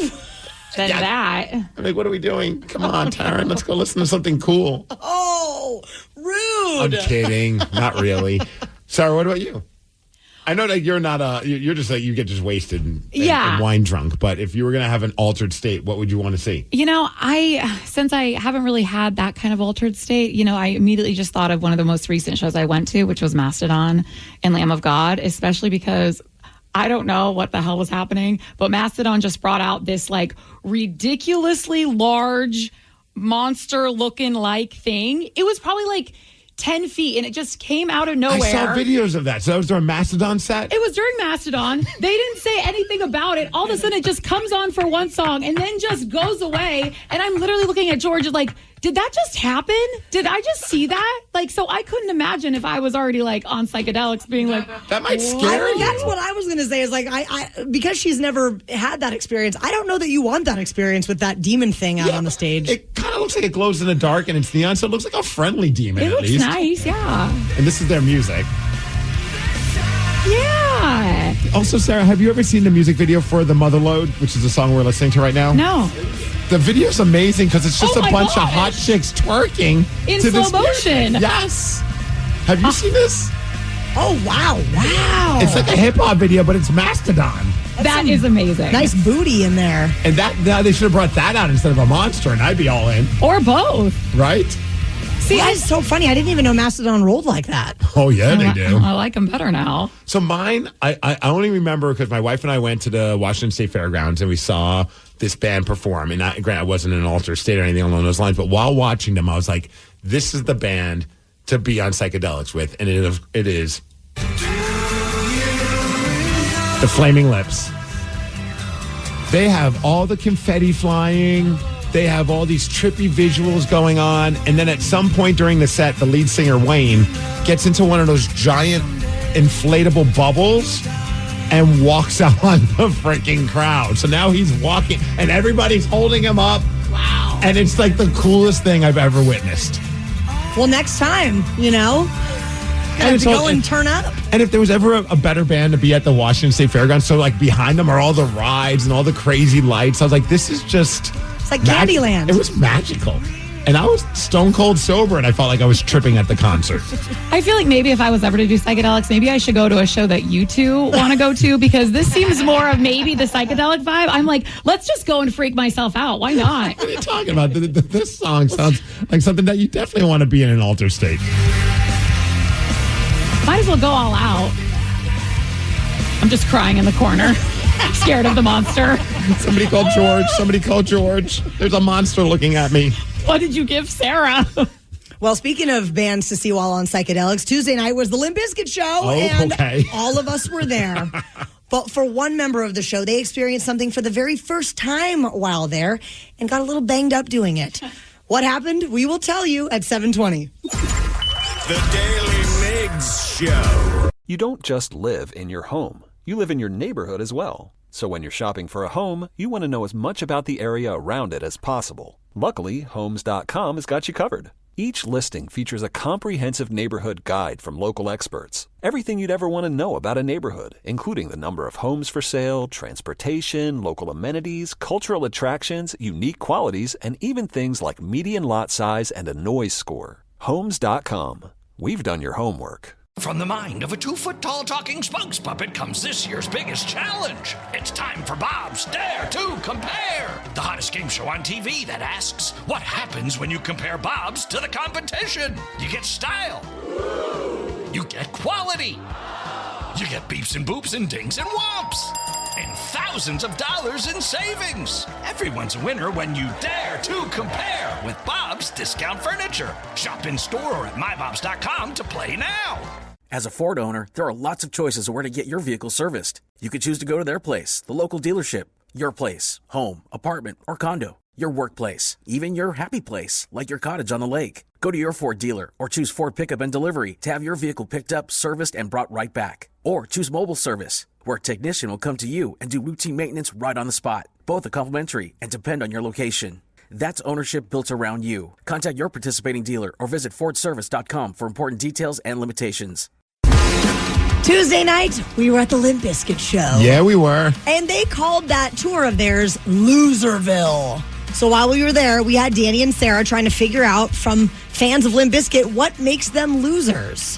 Than that. I'm like, what are we doing? Come on, Taryn, let's go listen to something cool. Oh, rude. I'm kidding. Not really. Sarah, what about you? I know that you're not you're just like, you get just wasted and wine drunk, but if you were going to have an altered state, what would you want to see? Since I haven't really had that kind of altered state, I immediately just thought of one of the most recent shows I went to, which was Mastodon and Lamb of God, especially because I don't know what the hell was happening, but Mastodon just brought out this ridiculously large monster looking thing. It was probably 10 feet, and it just came out of nowhere. I saw videos of that. So that was during Mastodon set? It was during Mastodon. They didn't say anything about it. All of a sudden, it just comes on for one song and then just goes away. And I'm literally looking at George like, did that just happen? Did I just see that? So I couldn't imagine if I was already on psychedelics being that might scare you. That's what I was going to say is I because she's never had that experience, I don't know that you want that experience with that demon thing out on the stage. It kind of looks like it glows in the dark and it's neon, so it looks like a friendly demon It at looks least. nice, yeah. And this is their music. Yeah. Also, Sarah, have you ever seen the music video for The Motherlode, which is the song we're listening to right now? No. The video's amazing because it's just Oh a my bunch God. of hot chicks twerking In to slow this motion. music. Yes. Have you seen this? Oh, wow. It's like a hip hop video, but it's Mastodon. That is amazing. Nice booty in there. And now they should have brought that out instead of a monster, and I'd be all in. Or both. Right? See, that's so funny. I didn't even know Mastodon rolled like that. Oh, yeah, they do. I like them better now. So mine, I only remember because my wife and I went to the Washington State Fairgrounds and we saw this band perform. And granted, I wasn't in an altered state or anything along those lines, but while watching them, I was like, this is the band to be on psychedelics with. And it is the Flaming Lips. They have all the confetti flying. They have all these trippy visuals going on. And then at some point during the set, the lead singer, Wayne, gets into one of those giant inflatable bubbles and walks out on the freaking crowd. So now he's walking and everybody's holding him up. Wow. And it's like the coolest thing I've ever witnessed. Well, next time, gonna have to go and turn up. And if there was ever a better band to be at the Washington State Fairgrounds, so like behind them are all the rides and all the crazy lights. I was like, this is just... It's like Candyland. It was magical. And I was stone cold sober, and I felt like I was tripping at the concert. I feel like maybe if I was ever to do psychedelics, maybe I should go to a show that you two want to go to, because this seems more of maybe the psychedelic vibe. I'm like, let's just go and freak myself out. Why not? What are you talking about? This song sounds like something that you definitely want to be in an altered state. Might as well go all out. I'm just crying in the corner, scared of the monster. Somebody called George. Somebody called George. There's a monster looking at me. What did you give Sarah? Well, speaking of bands to see while on psychedelics, Tuesday night was the Limp Bizkit show, and all of us were there. But for one member of the show, they experienced something for the very first time while there and got a little banged up doing it. What happened? We will tell you at 7:20. The Daly Migs Show. You don't just live in your home. You live in your neighborhood as well. So when you're shopping for a home, you want to know as much about the area around it as possible. Luckily, Homes.com has got you covered. Each listing features a comprehensive neighborhood guide from local experts. Everything you'd ever want to know about a neighborhood, including the number of homes for sale, transportation, local amenities, cultural attractions, unique qualities, and even things like median lot size and a noise score. Homes.com. We've done your homework. From the mind of a 2-foot-tall talking spokes puppet comes this year's biggest challenge. It's time for Bob's Dare to Compare, the hottest game show on TV that asks, what happens when you compare Bobs to the competition? You get style. You get quality. You get beeps and boops and dings and whomps. And thousands of dollars in savings. Everyone's a winner when you dare to compare with Bob's Discount Furniture. Shop in store or at mybobs.com to play now. As a Ford owner, there are lots of choices of where to get your vehicle serviced. You could choose to go to their place, the local dealership, your place, home, apartment, or condo, your workplace, even your happy place, like your cottage on the lake. Go to your Ford dealer or choose Ford Pickup and Delivery to have your vehicle picked up, serviced, and brought right back. Or choose mobile service, where a technician will come to you and do routine maintenance right on the spot. Both are complimentary and depend on your location. That's ownership built around you. Contact your participating dealer or visit FordService.com for important details and limitations. Tuesday night, we were at the Limp Bizkit show. Yeah, we were. And they called that tour of theirs Loserville. So while we were there, we had Danny and Sarah trying to figure out from fans of Limp Bizkit what makes them losers.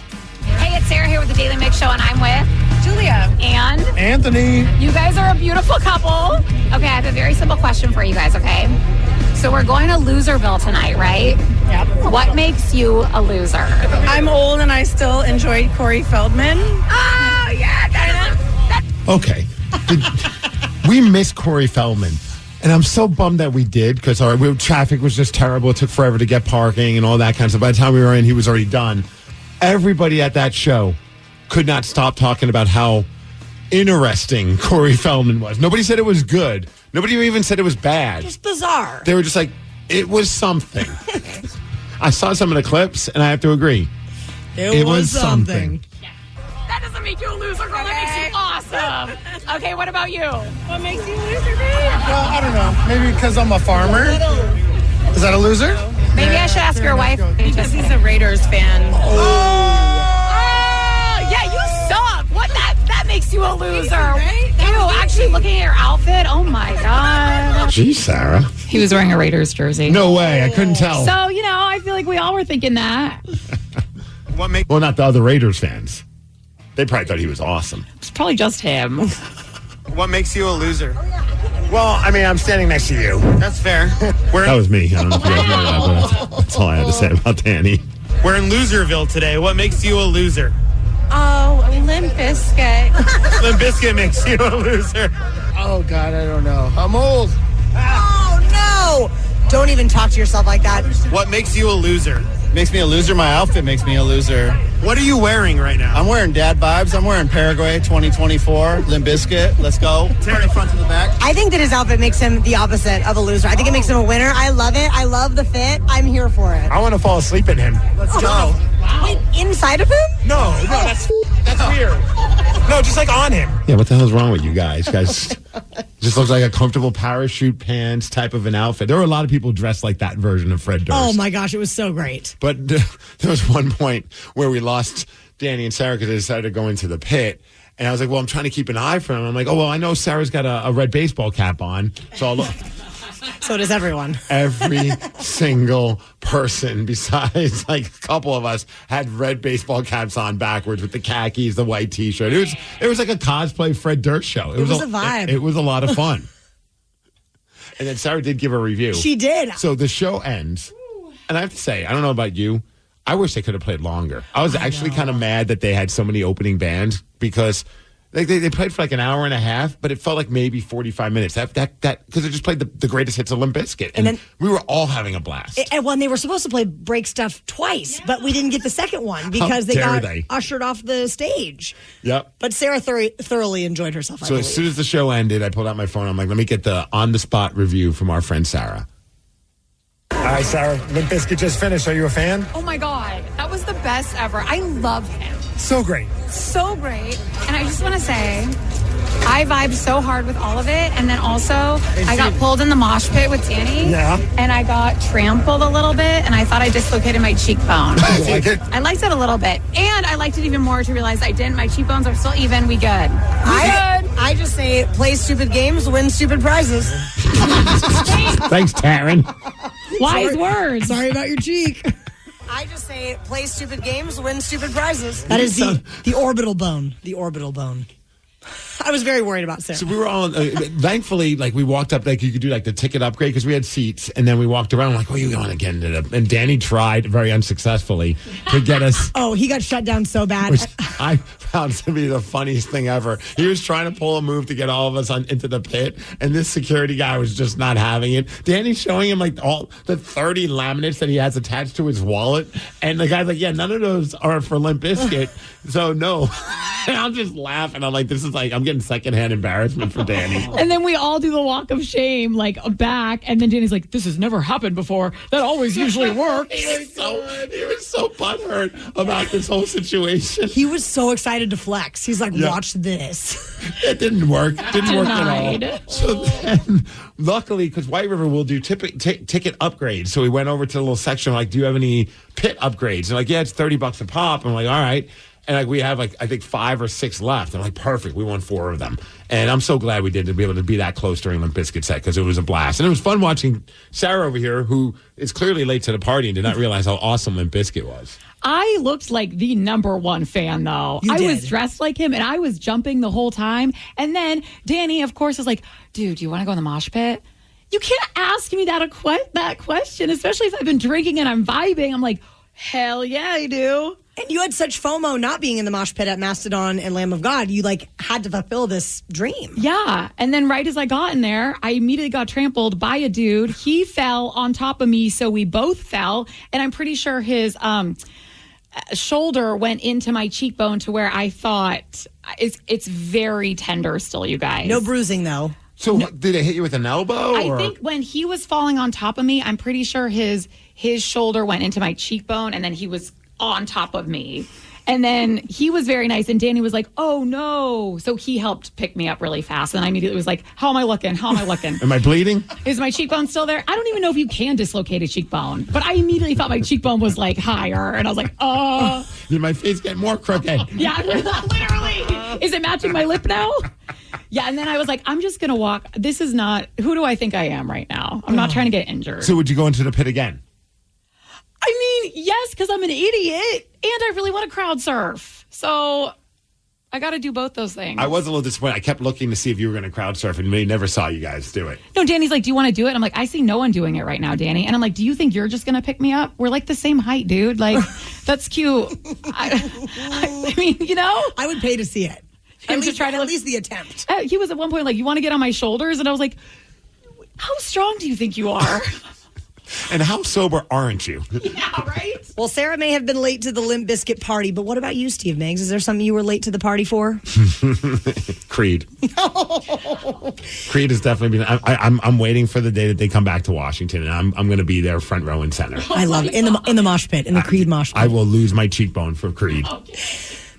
Hey, it's Sarah here with the Daly Migs Show, and I'm with Julia and Anthony. You guys are a beautiful couple. Okay, I have a very simple question for you guys, okay? So we're going to Loserville tonight, right? Yep. What makes you a loser? I'm old and I still enjoy Corey Feldman. Oh, yeah. Okay. We miss Corey Feldman. And I'm so bummed that we did, because our traffic was just terrible. It took forever to get parking and all that kind of stuff. By the time we were in, he was already done. Everybody at that show could not stop talking about how interesting Corey Feldman was. Nobody said it was good. Nobody even said it was bad. Just bizarre. They were just like, it was something. I saw some of the clips, and I have to agree. It was something. That doesn't make you a loser, girl. That makes you awesome. Okay, what about you? What makes you a loser, babe? Well, I don't know. Maybe because I'm a farmer. Is that a loser? Maybe I should ask your wife. Because he's a Raiders fan. Yeah, you suck. What? That makes you a loser. Ew, actually looking at your outfit. Oh, my God. Geez, Sarah. He was wearing a Raiders jersey. No way. I couldn't tell. So, I feel like we all were thinking that. Well, not the other Raiders fans. They probably thought he was awesome. It's probably just him. What makes you a loser? Well, I mean, I'm standing next to you. That's fair. That was me. I don't know if you guys know that, but that's all I had to say about Danny. We're in Loserville today. What makes you a loser? Oh, Limp Bizkit. Limp Bizkit makes you a loser. Oh, God, I don't know. I'm old. Oh, no. Don't even talk to yourself like that. What makes you a loser? Makes me a loser. My outfit makes me a loser. What are you wearing right now? I'm wearing dad vibes. I'm wearing Paraguay 2024, Limp Bizkit. Let's go. Turn the front to the back. I think that his outfit makes him the opposite of a loser. I think it makes him a winner. I love it. I love the fit. I'm here for it. I want to fall asleep in him. Let's go. Wait, inside of him? No, that's weird. No, just like on him. Yeah, what the hell's wrong with you guys? Just looks like a comfortable parachute pants type of an outfit. There were a lot of people dressed like that version of Fred Durst. Oh my gosh, it was so great. But there was one point where we lost Danny and Sarah because they decided to go into the pit. And I was like, well, I'm trying to keep an eye for him. I'm like, oh, well, I know Sarah's got a red baseball cap on. So I'll look. So does everyone. Every single person besides like a couple of us had red baseball caps on backwards with the khakis, the white T-shirt. It was like a cosplay Fred Durst show. It was a vibe. It was a lot of fun. And then Sarah did give a review. She did. So the show ends. And I have to say, I don't know about you, I wish they could have played longer. I was actually kind of mad that they had so many opening bands because they played for like an hour and a half, but it felt like maybe 45 minutes. That because they just played the greatest hits of Limp Bizkit. And then we were all having a blast. And when they were supposed to play Break Stuff twice, but we didn't get the second one because they got ushered off the stage. Yep. But Sarah thoroughly enjoyed herself, I So believe. as soon as the show ended, I pulled out my phone. I'm like, let me get the on-the-spot review from our friend Sarah. All right, Sarah, Limp Bizkit just finished. Are you a fan? Oh my God, that was the best ever. I love him. So great. So great. And I just want to say, I vibed so hard with all of it. And then also, I got pulled in the mosh pit with Danny. Yeah. And I got trampled a little bit. And I thought I dislocated my cheekbone. You like it? I liked it a little bit. And I liked it even more to realize I didn't. My cheekbones are still even. We good. I just say, play stupid games, win stupid prizes. Thanks, Taryn. Wise words. Sorry about your cheek. I just say, play stupid games, win stupid prizes. That is the orbital bone. The orbital bone. I was very worried about Sarah. So we were all, thankfully, like we walked up, like you could do like the ticket upgrade because we had seats, and then we walked around like, where are you going again? And Danny tried very unsuccessfully to get us. Oh, he got shut down so bad. Which I found to be the funniest thing ever. He was trying to pull a move to get all of us into the pit, and this security guy was just not having it. Danny's showing him like all the 30 laminates that he has attached to his wallet, and the guy's like, yeah, none of those are for Limp Bizkit, so no. And I'm just laughing. I'm like, this is like, I'm getting secondhand embarrassment for Danny. And then we all do the walk of shame, like back. And then Danny's like, this has never happened before. That always usually works. He was so butthurt about this whole situation. He was so excited to flex. He's like, watch this. It didn't work. Didn't work at all. So then, luckily, because White River will do ticket upgrades. So we went over to the little section, like, do you have any pit upgrades? And like, yeah, it's $30 a pop. I'm like, all right. And like we have like I think 5 or 6 left. I'm like, perfect. We won 4 of them, and I'm so glad we did to be able to be that close during Limp Bizkit set because it was a blast, and it was fun watching Sarah over here, who is clearly late to the party and did not realize how awesome Limp Bizkit was. I looked like the #1 fan, though. I was dressed like him, and I was jumping the whole time. And then Danny, of course, is like, dude, do you want to go in the mosh pit? You can't ask me that question, especially if I've been drinking and I'm vibing. I'm like, hell yeah, I do. And you had such FOMO not being in the mosh pit at Mastodon and Lamb of God. You like had to fulfill this dream. Yeah. And then right as I got in there, I immediately got trampled by a dude. He fell on top of me, so we both fell. And I'm pretty sure his shoulder went into my cheekbone to where I thought it's very tender still, you guys. No bruising, though. So did it hit you with an elbow? I think when he was falling on top of me, I'm pretty sure his shoulder went into my cheekbone, and then he was on top of me. And then he was very nice, and Danny was like, oh no. So he helped pick me up really fast. And I immediately was like, how am I looking? Am I bleeding? Is my cheekbone still there? I don't even know if you can dislocate a cheekbone, but I immediately thought my cheekbone was like higher, and I was like, Did my face get more crooked? Yeah, literally. Is it matching my lip now? Yeah, and then I was like, I'm just going to walk. This is not, who do I think I am right now? I'm not trying to get injured. So would you go into the pit again? I mean, yes, because I'm an idiot, and I really want to crowd surf. So I got to do both those things. I was a little disappointed. I kept looking to see if you were going to crowd surf, and we never saw you guys do it. No, Danny's like, do you want to do it? I'm like, I see no one doing it right now, Danny. And I'm like, do you think you're just going to pick me up? We're like the same height, dude. Like, that's cute. I mean, you know? I would pay to see it. At least the attempt. He was at one point like, you want to get on my shoulders? And I was like, how strong do you think you are? And how sober aren't you? Yeah, right? Well, Sarah may have been late to the Limp Bizkit party, but what about you, Steve Migs? Is there something you were late to the party for? Creed. Creed has definitely been. I'm waiting for the day that they come back to Washington, and I'm going to be there front row and center. I love it. In the mosh pit, in the Creed mosh pit. I will lose my cheekbone for Creed.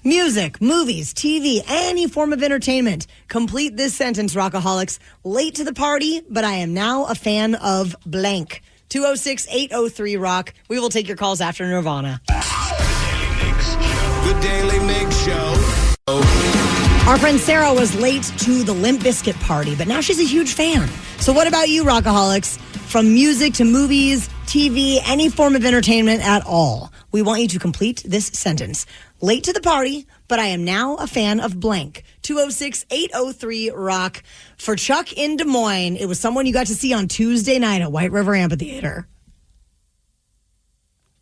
Music, movies, TV, any form of entertainment. Complete this sentence, Rockaholics. Late to the party, but I am now a fan of blank. 206-803-ROCK. We will take your calls after Nirvana. The Daily Migs Show. Our friend Sarah was late to the Limp Bizkit party, but now she's a huge fan. So what about you, Rockaholics? From music to movies, TV, any form of entertainment at all. We want you to complete this sentence. Late to the party, but I am now a fan of blank. 206-803-ROCK. For Chuck in Des Moines, it was someone you got to see on Tuesday night at White River Amphitheater.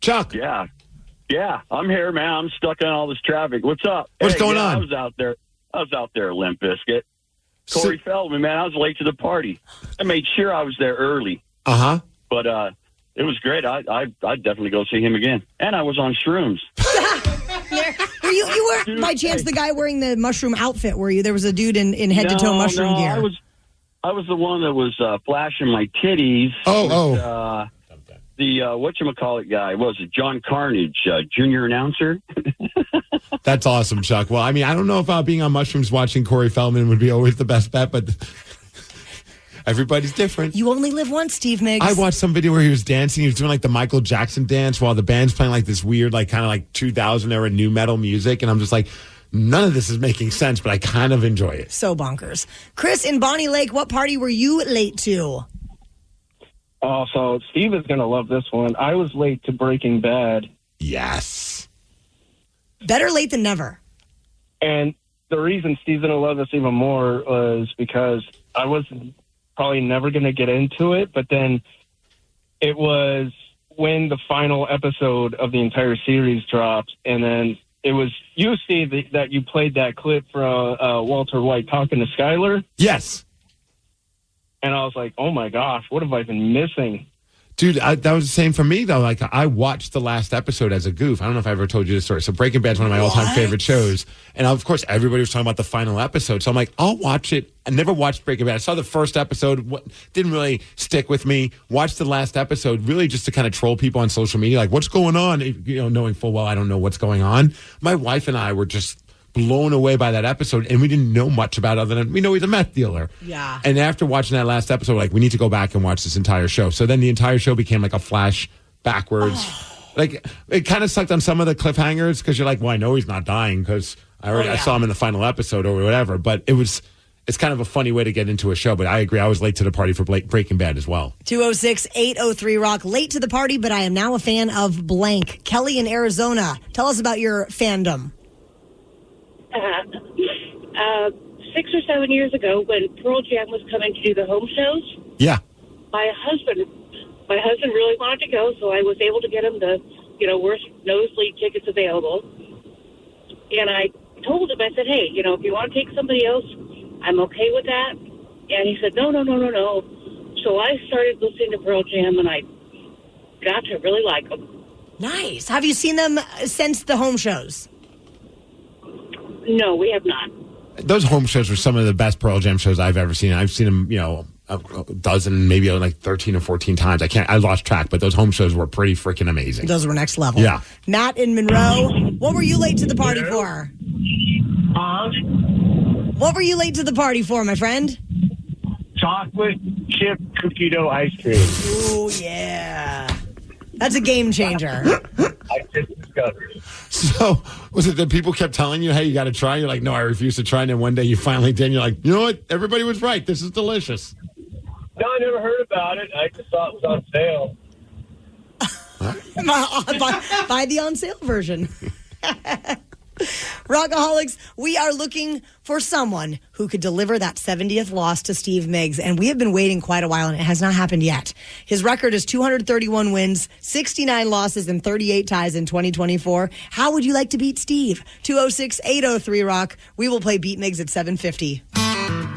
Chuck. Yeah, I'm here, man. I'm stuck in all this traffic. What's up? What's going on? I was out there, Limp Bizkit. Corey Feldman, man. I was late to the party. I made sure I was there early. Uh-huh. But it was great. I'd definitely go see him again. And I was on shrooms. You were, by chance, the guy wearing the mushroom outfit, were you? There was a dude in head-to-toe mushroom gear. I was the one that was flashing my titties. The whatchamacallit guy, what was it, John Carnage, junior announcer? That's awesome, Chuck. Well, I mean, I don't know if being on mushrooms watching Corey Feldman would be always the best bet, but everybody's different. You only live once, Steve Migs. I watched some video where he was dancing. He was doing like the Michael Jackson dance while the band's playing like this weird, like kind of like 2000 era new metal music. And I'm just like, none of this is making sense, but I kind of enjoy it. So bonkers. Chris in Bonnie Lake, what party were you late to? Oh, so Steve is going to love this one. I was late to Breaking Bad. Yes. Better late than never. And the reason Steve's going to love this even more was because I was probably never going to get into it, but then it was when the final episode of the entire series dropped, and then it was you, Steve, that you played that clip from Walter White talking to Skyler. Yes. And I was like, oh, my gosh, what have I been missing? Dude, that was the same for me, though. Like, I watched the last episode as a goof. I don't know if I ever told you this story. So Breaking Bad's one of my all-time favorite shows. And, of course, everybody was talking about the final episode. So I'm like, I'll watch it. I never watched Breaking Bad. I saw the first episode. Didn't really stick with me. Watched the last episode really just to kind of troll people on social media. Like, what's going on? You know, knowing full well I don't know what's going on. My wife and I were just blown away by that episode, and we didn't know much about it other than we know he's a meth dealer. Yeah. And after watching that last episode, like, we need to go back and watch this entire show. So then the entire show became like a flash backwards. Like, it kind of sucked on some of the cliffhangers because you're like, well, I know he's not dying because I saw him in the final episode or whatever. But it's kind of a funny way to get into a show. But I agree. I was late to the party for Breaking Bad as well. 206-803-ROCK. Late to the party, but I am now a fan of blank. Kelly in Arizona, tell us about your fandom. 6 or 7 years ago, when Pearl Jam was coming to do the home shows, yeah, my husband really wanted to go, so I was able to get him the, worst nosebleed tickets available. And I told him, I said, hey, if you want to take somebody else, I'm okay with that. And he said, no. So I started listening to Pearl Jam, and I got to really like them. Nice. Have you seen them since the home shows? No, we have not. Those home shows were some of the best Pearl Jam shows I've ever seen. I've seen them, a dozen, maybe like 13 or 14 times. I lost track, but those home shows were pretty freaking amazing. Those were next level. Yeah. Matt in Monroe, what were you late to the party for? What were you late to the party for, my friend? Chocolate chip cookie dough ice cream. Ooh, yeah. That's a game changer. I just discovered. So, was it that people kept telling you, hey, you got to try? You're like, no, I refuse to try. And then one day you finally did. And you're like, you know what? Everybody was right. This is delicious. No, I never heard about it. I just thought it was on sale. Buy the on sale version. Rockaholics, we are looking for someone who could deliver that 70th loss to Steve Migs, and we have been waiting quite a while, and it has not happened yet. His record is 231 wins, 69 losses, and 38 ties in 2024. How would you like to beat Steve? 206-803-ROCK. We will play Beat Migs at 7:50.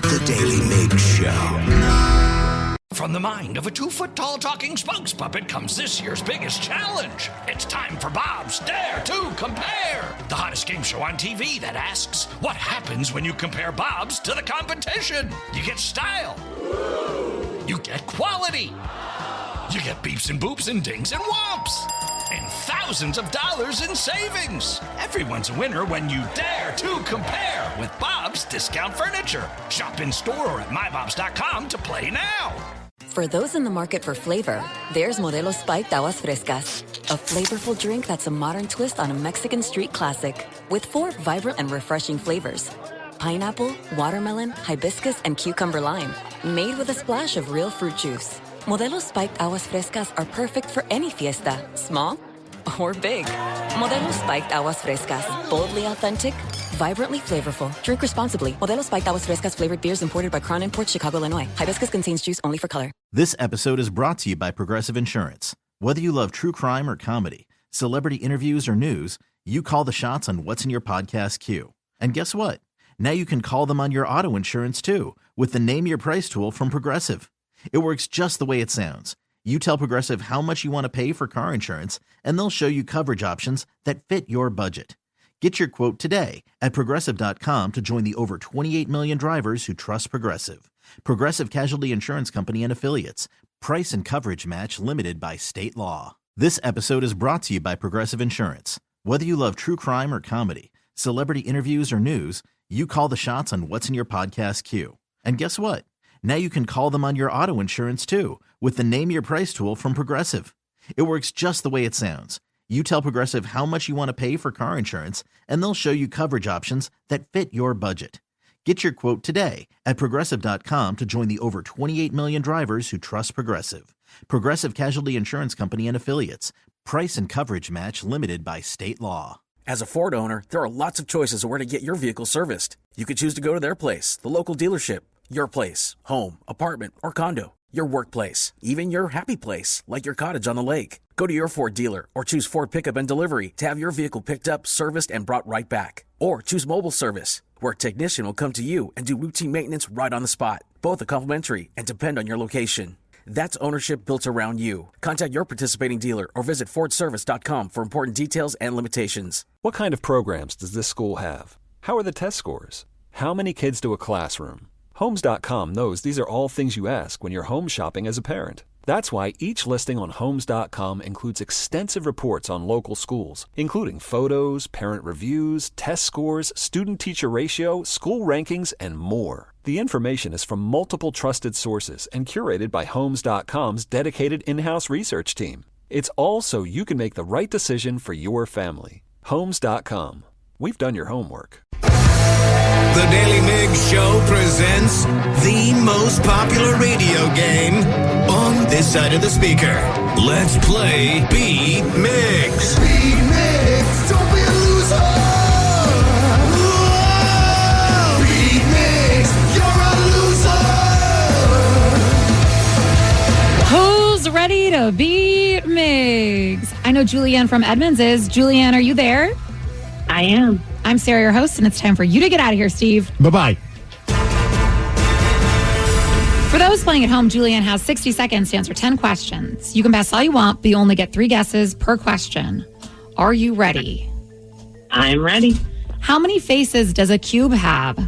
The Daily Migs Show. For on the mind of a 2-foot-tall talking spokes puppet comes this year's biggest challenge. It's time for Bob's Dare to Compare, the hottest game show on TV that asks, what happens when you compare Bob's to the competition? You get style. You get quality. You get beeps and boops and dings and whomps. And thousands of dollars in savings. Everyone's a winner when you dare to compare with Bob's Discount Furniture. Shop in store or at mybobs.com to play now. For those in the market for flavor, there's Modelo Spiked Aguas Frescas, a flavorful drink that's a modern twist on a Mexican street classic with 4 vibrant and refreshing flavors. Pineapple, watermelon, hibiscus, and cucumber lime, made with a splash of real fruit juice. Modelo Spiked Aguas Frescas are perfect for any fiesta, small or big. Modelo Spiked Aguas Frescas, boldly authentic, vibrantly flavorful. Drink responsibly. Modelo Spiked Aguas Frescas flavored beers imported by Crown Imports, Chicago, Illinois. Hibiscus contains juice only for color. This episode is brought to you by Progressive Insurance. Whether you love true crime or comedy, celebrity interviews or news, you call the shots on what's in your podcast queue. And guess what? Now you can call them on your auto insurance too with the Name Your Price tool from Progressive. It works just the way it sounds. You tell Progressive how much you want to pay for car insurance, and they'll show you coverage options that fit your budget. Get your quote today at Progressive.com to join the over 28 million drivers who trust Progressive. Progressive Casualty Insurance Company and Affiliates. Price and coverage match limited by state law. This episode is brought to you by Progressive Insurance. Whether you love true crime or comedy, celebrity interviews or news, you call the shots on what's in your podcast queue. And guess what? Now you can call them on your auto insurance too with the Name Your Price tool from Progressive. It works just the way it sounds. You tell Progressive how much you want to pay for car insurance, and they'll show you coverage options that fit your budget. Get your quote today at Progressive.com to join the over 28 million drivers who trust Progressive. Progressive Casualty Insurance Company and Affiliates. Price and coverage match limited by state law. As a Ford owner, there are lots of choices of where to get your vehicle serviced. You could choose to go to their place, the local dealership, your place, home, apartment, or condo, your workplace, even your happy place, like your cottage on the lake. Go to your Ford dealer or choose Ford Pickup and Delivery to have your vehicle picked up, serviced, and brought right back. Or choose mobile service, where a technician will come to you and do routine maintenance right on the spot. Both are complimentary and depend on your location. That's ownership built around you. Contact your participating dealer or visit fordservice.com for important details and limitations. What kind of programs does this school have? How are the test scores? How many kids do a classroom? Homes.com knows these are all things you ask when you're home shopping as a parent. That's why each listing on Homes.com includes extensive reports on local schools, including photos, parent reviews, test scores, student-teacher ratio, school rankings, and more. The information is from multiple trusted sources and curated by Homes.com's dedicated in-house research team. It's all so you can make the right decision for your family. Homes.com. We've done your homework. The Daly Migs Show presents the most popular radio game on this side of the speaker. Let's play Beat Migs. Beat Migs, don't be a loser. Whoa. Beat Migs, you're a loser. Who's ready to beat Migs? I know Julianne from Edmonds is. Julianne, are you there? I am. I'm Sarah, your host, and it's time for you to get out of here, Steve. Bye-bye. For those playing at home, Julianne has 60 seconds to answer 10 questions. You can pass all you want, but you only get 3 guesses per question. Are you ready? I'm ready. How many faces does a cube have?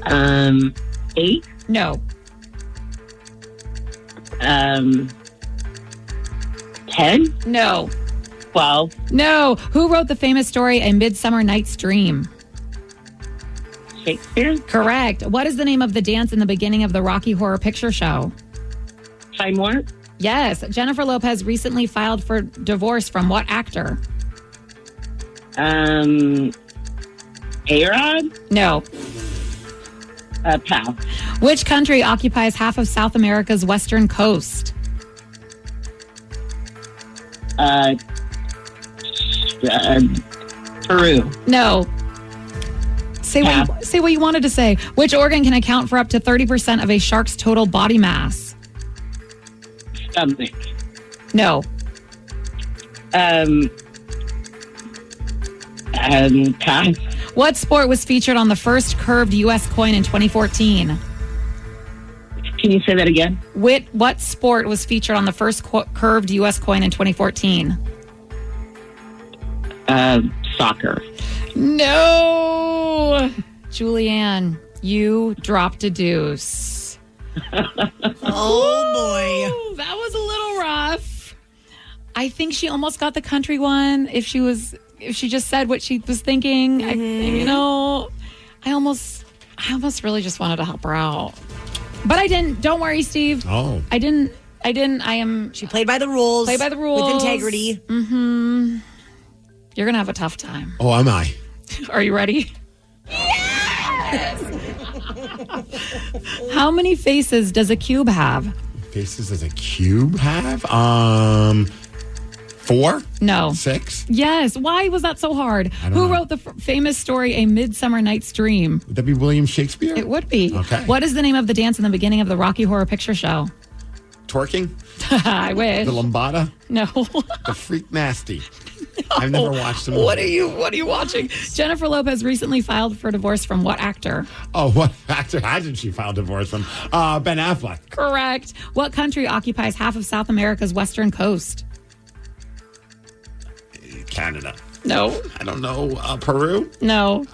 8. No. 10. No. 12. No. Who wrote the famous story A Midsummer Night's Dream? Shakespeare. Correct. What is the name of the dance in the beginning of the Rocky Horror Picture Show? Time Warp. Yes. Jennifer Lopez recently filed for divorce from what actor? A-Rod. No. Pal. Which country occupies half of South America's western coast? Peru. No. Say what you wanted to say. Which organ can account for up to 30% of a shark's total body mass? Stomach. No. Pass. What sport was featured on the first curved U.S. coin in 2014? Can you say that again? What sport was featured on the first curved U.S. coin in 2014? Soccer. No. Julianne, you dropped a deuce. Oh, boy. That was a little rough. I think she almost got the country one if she just said what she was thinking. I almost really just wanted to help her out. But I didn't. Don't worry, Steve. Oh. I didn't. She played by the rules. Played by the rules. With integrity. Mm-hmm. You're going to have a tough time. Oh, am I? Are you ready? Yes! How many faces does a cube have? Faces does a cube have? 4? No. 6? Yes. Why was that so hard? Who wrote the famous story, A Midsummer Night's Dream? Would that be William Shakespeare? It would be. Okay. What is the name of the dance in the beginning of the Rocky Horror Picture Show? Twerking? I wish. The Lambada? No. The Freak Nasty? I've never watched them. What are you watching? Jennifer Lopez recently filed for divorce from what actor? Oh, what actor hasn't she filed divorce from? Ben Affleck. Correct. What country occupies half of South America's western coast? Canada. No. I don't know. Peru? No.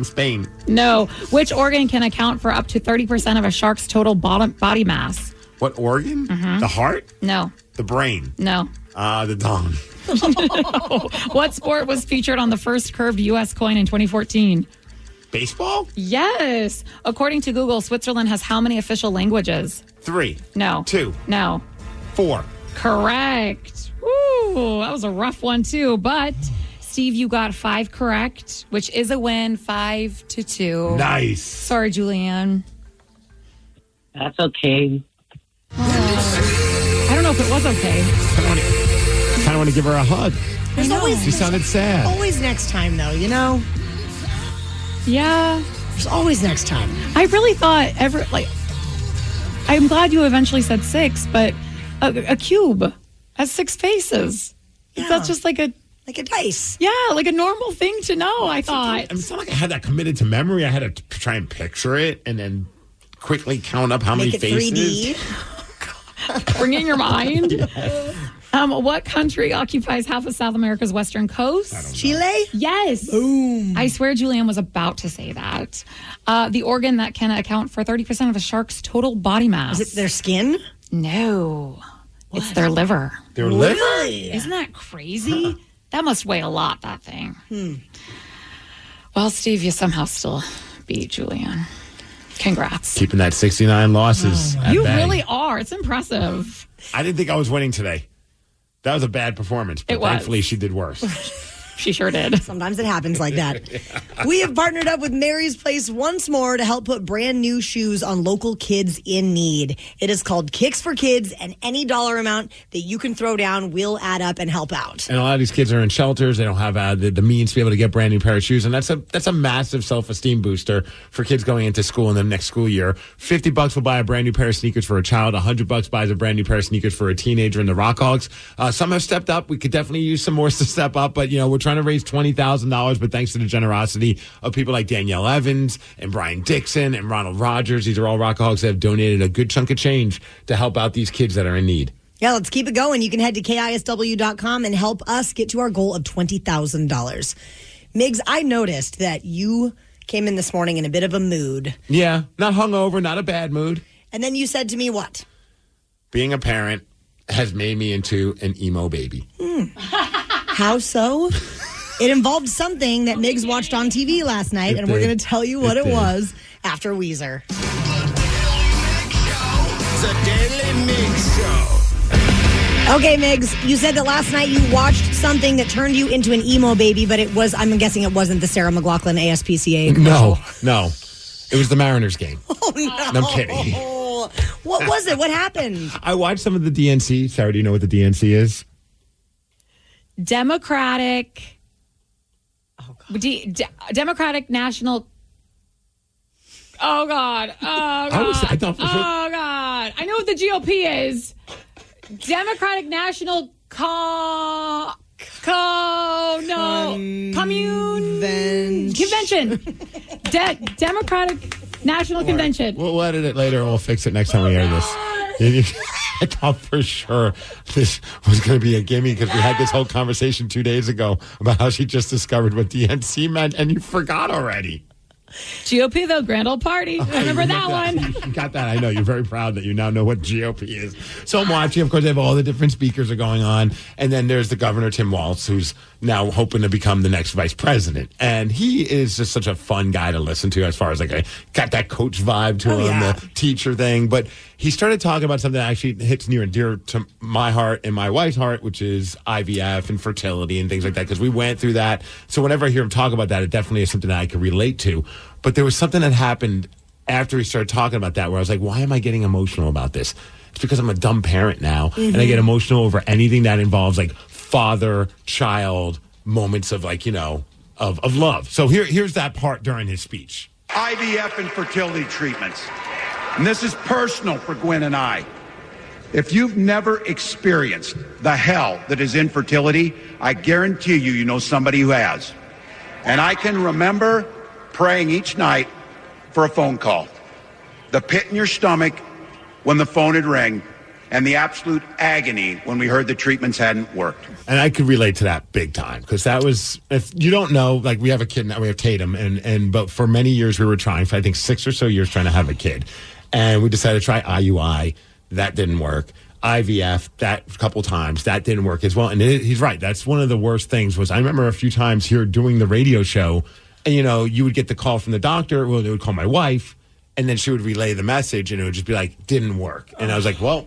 Spain? No. Which organ can account for up to 30% of a shark's total body mass? What organ? The heart? No. The brain? No. The dong. No. What sport was featured on the first curved U.S. coin in 2014? Baseball? Yes. According to Google, Switzerland has how many official languages? 3. No. 2. No. 4. Correct. Woo, that was a rough one too. But Steve, you got 5 correct, which is a win, 5-2. Nice. Sorry, Julianne. That's okay. I don't know if it was okay. I kind of want to give her a hug. She sounded sad. Always next time, though, you know? Yeah. There's always next time. I really thought I'm glad you eventually said 6, but a cube has 6 faces. Yeah. That's just like a dice. Yeah, like a normal thing to know, I thought. It's not like I had that committed to memory. I had to try and picture it and then quickly count up how many faces. 3D. Bring in your mind. Yes. What country occupies half of South America's western coast? Chile? Yes. Boom. I swear Julianne was about to say that. The organ that can account for 30% of a shark's total body mass. Is it their skin? No. What? It's their liver. Their liver? Really? Isn't that crazy? That must weigh a lot, that thing. Well, Steve, you somehow still beat Julianne. Congrats. Keeping that 69 losses. You really are. It's impressive. I didn't think I was winning today. That was a bad performance, but thankfully she did worse. She sure did. Sometimes it happens like that. We have partnered up with Mary's Place once more to help put brand new shoes on local kids in need. It is called Kicks for Kids, and any dollar amount that you can throw down will add up and help out. And a lot of these kids are in shelters. They don't have the means to be able to get brand new pair of shoes. And that's a massive self-esteem booster for kids going into school in the next school year. $50 will buy a brand new pair of sneakers for a child. $100 buys a brand new pair of sneakers for a teenager in the Rock Hogs. Some have stepped up. We could definitely use some more to step up, but we're trying to raise $20,000, but thanks to the generosity of people like Danielle Evans and Brian Dixon and Ronald Rogers, these are all Rockaholics that have donated a good chunk of change to help out these kids that are in need. Yeah, let's keep it going. You can head to KISW.com and help us get to our goal of $20,000. Migs, I noticed that you came in this morning in a bit of a mood. Yeah, not hungover, not a bad mood. And then you said to me what? Being a parent has made me into an emo baby. How so? It involved something that Migs watched on TV last night, and we're going to tell you what it was after Weezer. The Daly Migs Show. Okay, Migs, you said that last night you watched something that turned you into an emo baby, but it was, I'm guessing it wasn't the Sarah McLachlan ASPCA commercial. No. It was the Mariners game. Oh, no. I'm kidding. What was it? What happened? I watched some of the DNC. Sarah, do you know what the DNC is? Democratic National. Oh God! Oh God! Oh God! I know what the GOP is. Democratic National Convention. Democratic. National convention. We'll edit it later and we'll fix it next time we air this. I thought for sure this was going to be a gimme because we had this whole conversation 2 days ago about how she just discovered what DNC meant and you forgot already. GOP, though, grand old party. Remember that one? You got that. I know. You're very proud that you now know what GOP is. So I'm watching. Of course, they have all the different speakers are going on. And then there's the governor, Tim Walz, who's now hoping to become the next vice president. And he is just such a fun guy to listen to as far as like I got that coach vibe to him, the teacher thing. But he started talking about something that actually hits near and dear to my heart and my wife's heart, which is IVF and fertility and things like that, because we went through that. So whenever I hear him talk about that, it definitely is something that I can relate to. But there was something that happened after he started talking about that where I was like, why am I getting emotional about this? It's because I'm a dumb parent now, and I get emotional over anything that involves like father-child moments of like, of love. So here's that part during his speech. IVF and fertility treatments. And this is personal for Gwen and I. If you've never experienced the hell that is infertility, I guarantee you know somebody who has. And I can remember praying each night for a phone call. The pit in your stomach when the phone had rang, and the absolute agony when we heard the treatments hadn't worked. And I could relate to that big time because that was, if you don't know, like we have a kid now, we have Tatum, but for many years we were trying, for I think 6 or so years trying to have a kid. And we decided to try IUI. That didn't work. IVF, that a couple times, that didn't work as well. And he's right. That's one of the worst things was I remember a few times here doing the radio show, and, you would get the call from the doctor. Well, they would call my wife, and then she would relay the message, and it would just be like, didn't work. And I was like, well,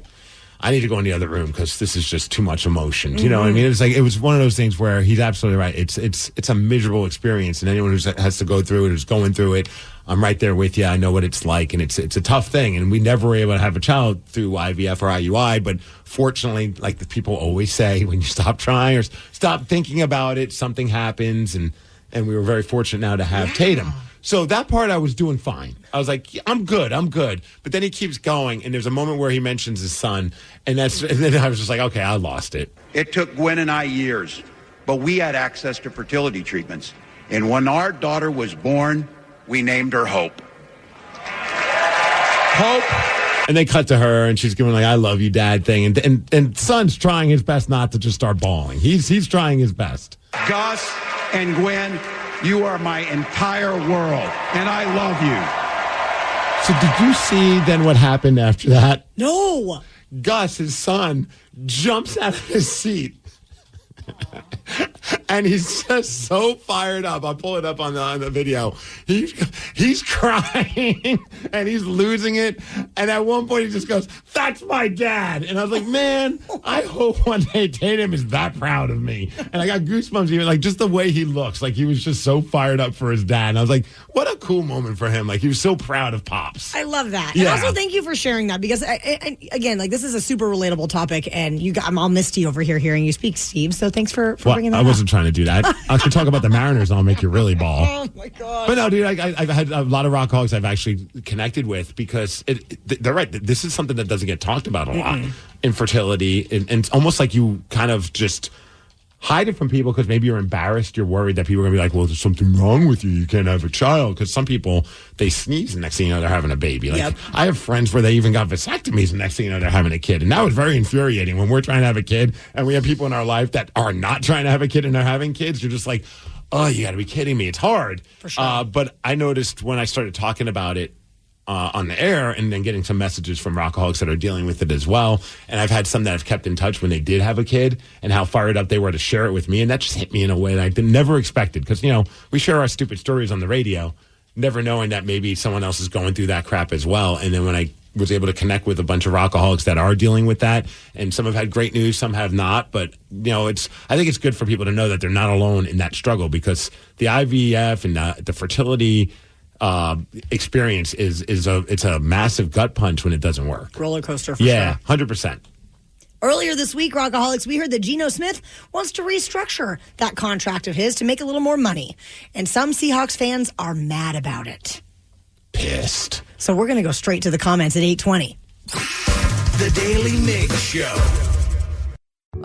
I need to go in the other room because this is just too much emotion. You know what I mean? It's like, it was one of those things where he's absolutely right. It's a miserable experience, and anyone who has to go through it, who's going through it, I'm right there with you. I know what it's like, and it's a tough thing. And we never were able to have a child through IVF or IUI, but fortunately, like the people always say, when you stop trying or stop thinking about it, something happens, and we were very fortunate now to have Tatum. So that part I was doing fine. I was like, I'm good. But then he keeps going, and there's a moment where he mentions his son, and then I was just like, okay, I lost it. It took Gwen and I years, but we had access to fertility treatments. And when our daughter was born, we named her Hope. Hope. And they cut to her, and she's giving like "I love you, Dad" thing, and son's trying his best not to just start bawling. He's trying his best. Gus and Gwen, you are my entire world, and I love you. So did you see then what happened after that? No. Gus, his son, jumps out of his seat. And he's just so fired up. I'll pull it up on the video. He's crying and he's losing it. And at one point he just goes, "That's my dad." And I was like, man, I hope one day Tatum is that proud of me. And I got goosebumps even like just the way he looks. Like he was just so fired up for his dad. And I was like, what a cool moment for him. Like he was so proud of Pops. I love that. Yeah. And also thank you for sharing that because again, like this is a super relatable topic and I'm all misty over here hearing you speak, Steve. So thanks for bringing that up. I wasn't trying to do that. I could talk about the Mariners and I'll make you really ball. Oh, my God. But no, dude, I've had a lot of rockaholics I've actually connected with because they're right. This is something that doesn't get talked about a lot. Infertility. And it's almost like you kind of just hide it from people because maybe you're embarrassed. You're worried that people are going to be like, well, there's something wrong with you. You can't have a child. Because some people, they sneeze and next thing you know, they're having a baby. Like I have friends where they even got vasectomies and next thing you know, they're having a kid. And that was very infuriating when we're trying to have a kid and we have people in our life that are not trying to have a kid and they're having kids. You're just like, oh, you got to be kidding me. It's hard. For sure. But I noticed when I started talking about it on the air and then getting some messages from rockaholics that are dealing with it as well. And I've had some that have kept in touch when they did have a kid and how fired up they were to share it with me. And that just hit me in a way that I never expected because, we share our stupid stories on the radio, never knowing that maybe someone else is going through that crap as well. And then when I was able to connect with a bunch of rockaholics that are dealing with that, and some have had great news, some have not. But, I think it's good for people to know that they're not alone in that struggle because the IVF and the fertility experience it's a massive gut punch when it doesn't work. Roller coaster for sure. 100%. Earlier this week, Rockaholics, we heard that Geno Smith wants to restructure that contract of his to make a little more money. And some Seahawks fans are mad about it. Pissed. So we're going to go straight to the comments at 8:20. The Daily Migs Show.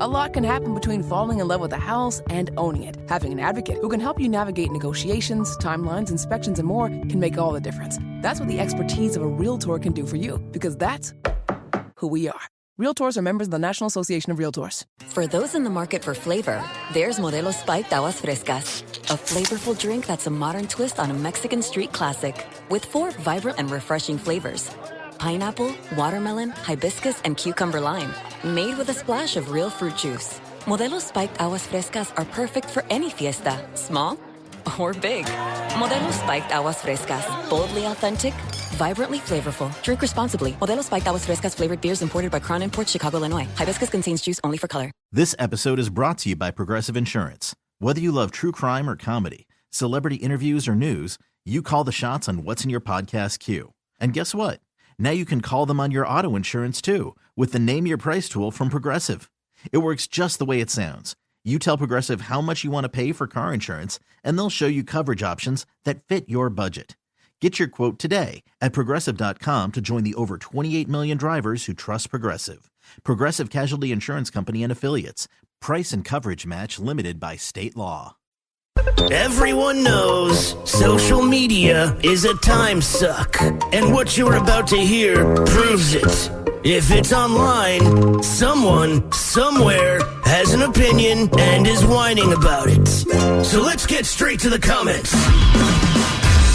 A lot can happen between falling in love with a house and owning it. Having an advocate who can help you navigate negotiations, timelines, inspections, and more can make all the difference. That's what the expertise of a Realtor can do for you, because that's who we are. Realtors are members of the National Association of Realtors. For those in the market for flavor, there's Modelo Spiked Aguas Frescas, a flavorful drink that's a modern twist on a Mexican street classic. With 4 vibrant and refreshing flavors: pineapple, watermelon, hibiscus, and cucumber lime. Made with a splash of real fruit juice. Modelo Spiked Aguas Frescas are perfect for any fiesta, small or big. Modelo Spiked Aguas Frescas, boldly authentic, vibrantly flavorful. Drink responsibly. Modelo Spiked Aguas Frescas flavored beers imported by Crown Imports, Chicago, Illinois. Hibiscus contains juice only for color. This episode is brought to you by Progressive Insurance. Whether you love true crime or comedy, celebrity interviews or news, you call the shots on what's in your podcast queue. And guess what? Now you can call them on your auto insurance too, with the Name Your Price tool from Progressive. It works just the way it sounds. You tell Progressive how much you want to pay for car insurance, and they'll show you coverage options that fit your budget. Get your quote today at Progressive.com to join the over 28 million drivers who trust Progressive. Progressive Casualty Insurance Company and Affiliates. Price and coverage match limited by state law. Everyone knows social media is a time suck, and what you're about to hear proves it. If it's online, someone, somewhere, has an opinion and is whining about it. So let's get straight to the comments.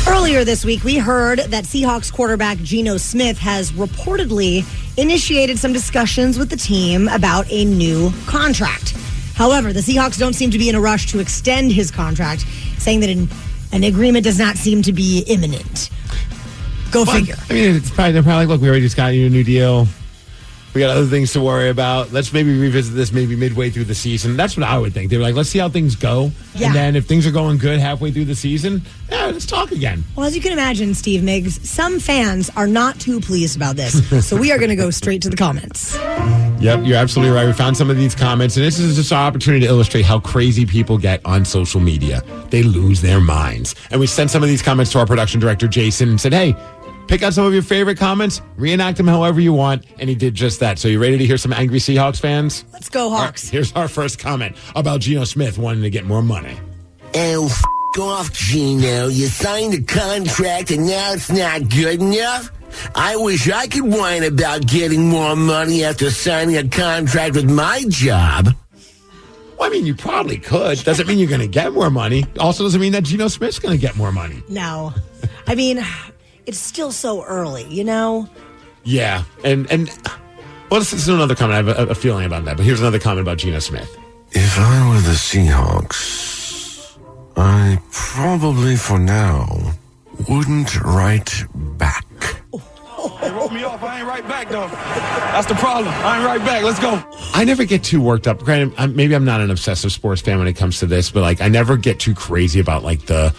Earlier this week, we heard that Seahawks quarterback Geno Smith has reportedly initiated some discussions with the team about a new contract. However, the Seahawks don't seem to be in a rush to extend his contract, saying that an agreement does not seem to be imminent. Go figure. I mean, they're probably like, look, we already just got you a new deal. We got other things to worry about. Let's maybe revisit this maybe midway through the season. That's what I would think. They were like, let's see how things go. Yeah. And then if things are going good halfway through the season, yeah, let's talk again. Well, as you can imagine, Steve Migs, some fans are not too pleased about this. So we are going to go straight to the comments. Yep, you're absolutely right. We found some of these comments, and this is just our opportunity to illustrate how crazy people get on social media. They lose their minds. And we sent some of these comments to our production director, Jason, and said, hey, pick out some of your favorite comments, reenact them however you want, and he did just that. So you ready to hear some angry Seahawks fans? Let's go, Hawks. Right, here's our first comment about Geno Smith wanting to get more money. Oh, off, Geno. You signed a contract and now it's not good enough? I wish I could whine about getting more money after signing a contract with my job. Well, I mean, you probably could. Doesn't mean you're going to get more money. Also doesn't mean that Geno Smith's going to get more money. No. I mean, it's still so early, you know? Yeah. And well, this is another comment. I have a feeling about that. But here's another comment about Geno Smith. If I were the Seahawks, I probably, for now, wouldn't write back. They wrote me off. I ain't right back, though. That's the problem. I ain't right back. Let's go. I never get too worked up. Granted, maybe I'm not an obsessive sports fan when it comes to this, but like I never get too crazy about like the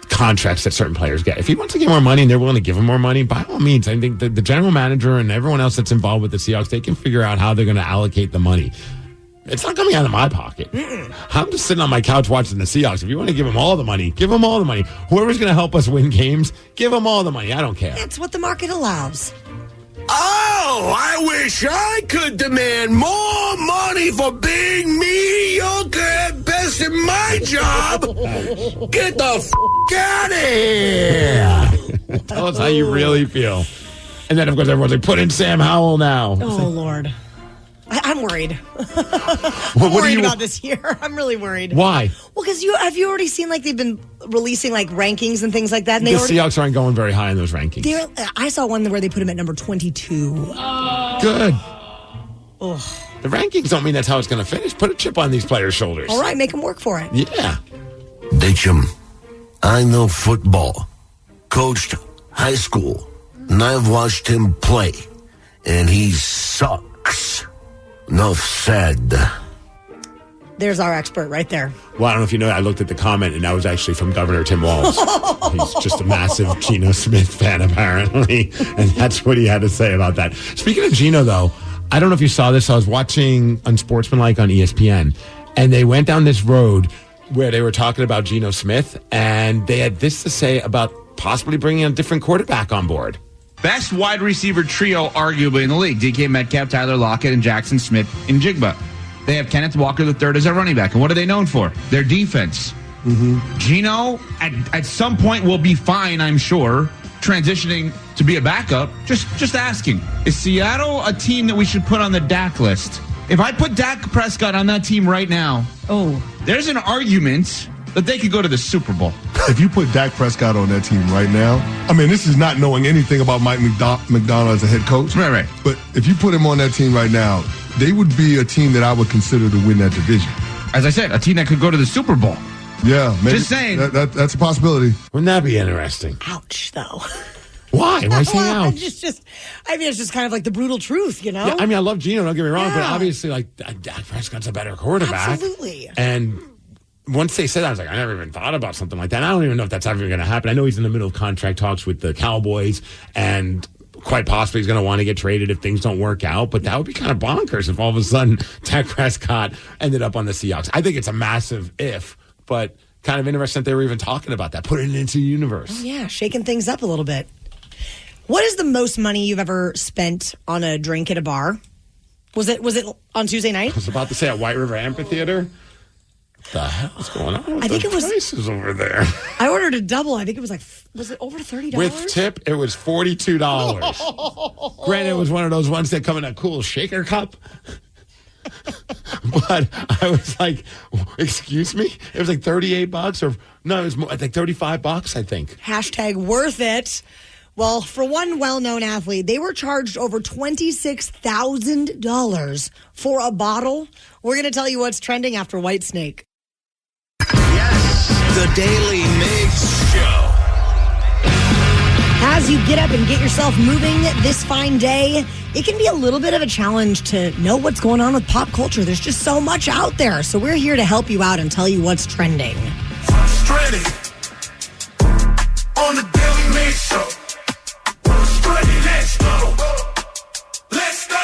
contracts that certain players get. If he wants to get more money and they're willing to give him more money, by all means, I think the general manager and everyone else that's involved with the Seahawks, they can figure out how they're going to allocate the money. It's not coming out of my pocket. I'm just sitting on my couch watching the Seahawks. If you want to give them all the money, give them all the money. Whoever's going to help us win games, give them all the money. I don't care. It's what the market allows. Oh, I wish I could demand more money for being mediocre at best in my job. Get the out of here. Tell us how you really feel. And then, of course, everyone's like, put in Sam Howell now. Oh, Lord. I'm worried. I'm worried about this year. I'm really worried. Why? Well, because have you already seen like they've been releasing like rankings and things like that? And the Seahawks aren't going very high in those rankings. I saw one where they put him at number 22. Good. Ugh. The rankings don't mean that's how it's going to finish. Put a chip on these players' shoulders. All right, make them work for it. Yeah. Ditchum, I know football. Coached high school. And I've watched him play. And he sucks. Enough said. There's our expert right there. Well, I don't know if you know, I looked at the comment, and that was actually from Governor Tim Walz. He's just a massive Geno Smith fan, apparently, and that's what he had to say about that. Speaking of Geno, though, I don't know if you saw this. I was watching Unsportsmanlike on ESPN, and they went down this road where they were talking about Geno Smith, and they had this to say about possibly bringing a different quarterback on board. Best wide receiver trio, arguably, in the league. DK Metcalf, Tyler Lockett, and Jackson Smith in Jigba. they have Kenneth Walker III as their running back. And what are they known for? Their defense. Gino, at some point, will be fine, I'm sure, transitioning to be a backup. Just asking. Is Seattle a team that we should put on the DAC list? If I put Dak Prescott on that team right now, there's an argument that they could go to the Super Bowl. If you put Dak Prescott on that team right now, I mean, this is not knowing anything about Mike McDonald as a head coach. Right. But if you put him on that team right now, they would be a team that I would consider to win that division. As I said, a team that could go to the Super Bowl. Yeah, maybe. Just saying. That's a possibility. Wouldn't that be interesting? Ouch, though. Why? Why say ouch? It's just kind of like the brutal truth, you know? Yeah, I mean, I love Gino, don't get me wrong, but obviously, like, Dak Prescott's a better quarterback. Absolutely. And once they said that, I was like, I never even thought about something like that. I don't even know if that's ever going to happen. I know he's in the middle of contract talks with the Cowboys, and quite possibly he's going to want to get traded if things don't work out, but that would be kind of bonkers if all of a sudden Dak Prescott ended up on the Seahawks. I think it's a massive if, but kind of interesting that they were even talking about that, putting it into the universe. Oh, yeah, shaking things up a little bit. What is the most money you've ever spent on a drink at a bar? Was it on Tuesday night? I was about to say at White River Amphitheater. What the hell's going on with I think the it was prices over there? I ordered a double. I think it was was it over $30? With tip, it was $42. Granted, it was one of those ones that come in a cool shaker cup. But I was like, excuse me? It was like $38 or no, it was more, I think $35, I think. # worth it. Well, for one well-known athlete, they were charged over $26,000 for a bottle. We're going to tell you what's trending after Whitesnake. The Daly Migs Show. As you get up and get yourself moving this fine day, it can be a little bit of a challenge to know what's going on with pop culture. There's just so much out there. So we're here to help you out and tell you what's trending. Frustrated on the Daily Migs Show. Frustrated, let's go. Let's go.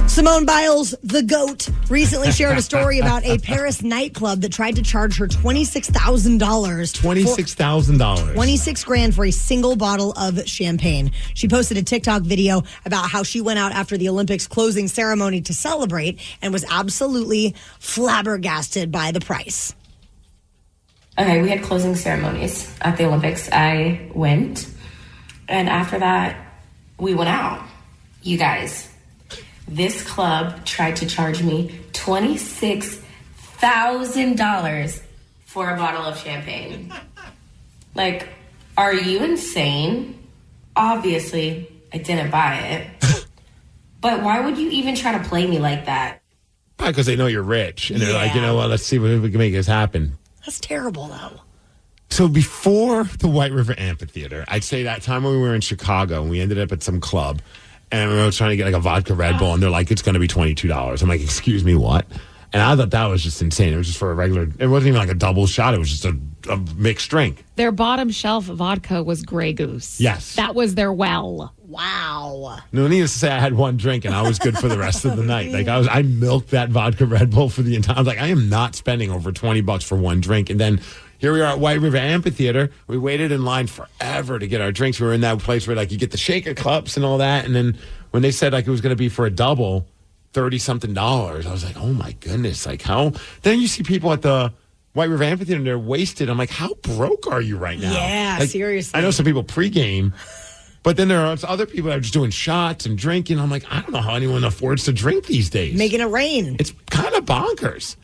Simone Biles, the GOAT, recently shared a story about a Paris nightclub that tried to charge her $26,000. $26,000. 26 grand for a single bottle of champagne. She posted a TikTok video about how she went out after the Olympics closing ceremony to celebrate and was absolutely flabbergasted by the price. Okay, we had closing ceremonies at the Olympics. I went, and after that, we went out. You guys, this club tried to charge me $26,000 for a bottle of champagne. Like, are you insane? Obviously, I didn't buy it. But why would you even try to play me like that? Probably because they know you're rich. And they're like, you know what, let's see if we can make this happen. That's terrible, though. So before the White River Amphitheater, I'd say that time when we were in Chicago and we ended up at some club and we were trying to get like a vodka Red Bull and they're like, it's going to be $22. I'm like, excuse me, what? And I thought that was just insane. It was just for a regular, it wasn't even like a double shot. It was just a mixed drink. Their bottom shelf vodka was Grey Goose. Yes. That was their well. Wow. No, needless to say, I had one drink and I was good for the rest of the night. Like I milked that vodka Red Bull for the entire, I was like, I am not spending over $20 for one drink. And then here we are at White River Amphitheater. We waited in line forever to get our drinks. We were in that place where like you get the shaker cups and all that. And then when they said like it was going to be for a double, $30-something, I was like, oh my goodness. Like how, then you see people at the White River Amphitheater and they're wasted. I'm like, how broke are you right now? Yeah, like, seriously. I know some people pregame, but then there are other people that are just doing shots and drinking. I'm like, I don't know how anyone affords to drink these days. Making it rain. It's kind of bonkers.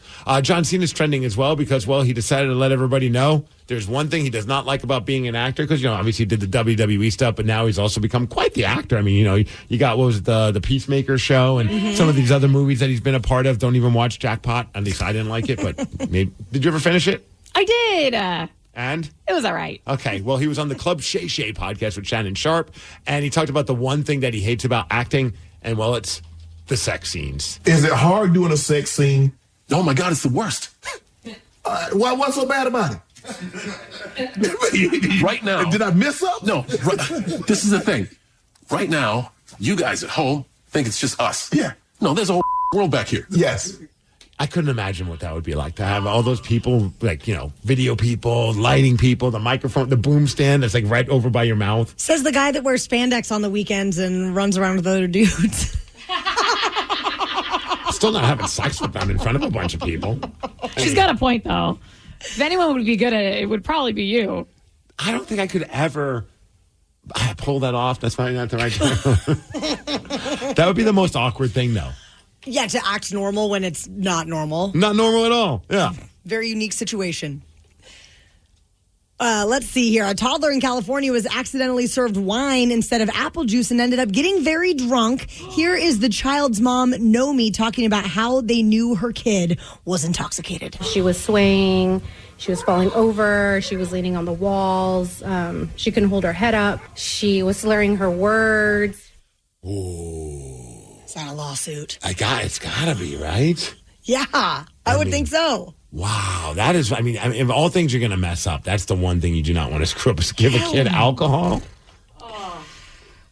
John Cena's trending as well because, well, he decided to let everybody know there's one thing he does not like about being an actor because, you know, obviously he did the WWE stuff, but now he's also become quite the actor. I mean, you know, you got, what was it, the Peacemaker show and some of these other movies that he's been a part of. Don't even watch Jackpot. At least I didn't like it, but maybe. Did you ever finish it? I did. And? It was all right. Okay. Well, he was on the Club Shay Shay podcast with Shannon Sharp, and he talked about the one thing that he hates about acting, and, well, it's the sex scenes. Is it hard doing a sex scene? Oh, my God, it's the worst. What's so bad about it? Right now. Did I miss something? No. This is the thing. Right now, you guys at home think it's just us. Yeah. No, there's a whole world back here. Yes. I couldn't imagine what that would be like to have all those people, like, you know, video people, lighting people, the microphone, the boom stand that's like right over by your mouth. Says the guy that wears spandex on the weekends and runs around with other dudes. still not having sex with them in front of a bunch of people. She's got a point, though. If anyone would be good at it, it would probably be you. I don't think I could ever pull that off. That's probably not the right term. That would be the most awkward thing, though. Yeah, to act normal when it's not normal. Not normal at all. Yeah. Very unique situation. Let's see here. A toddler in California was accidentally served wine instead of apple juice and ended up getting very drunk. Here is the child's mom, Nomi, talking about how they knew her kid was intoxicated. She was swaying. She was falling over. She was leaning on the walls. She couldn't hold her head up. She was slurring her words. Ooh. Is that a lawsuit? It's got to be, right? Yeah, I would think so. Wow, that is, I mean, of all things you're going to mess up, that's the one thing you do not want to screw up is give a kid alcohol.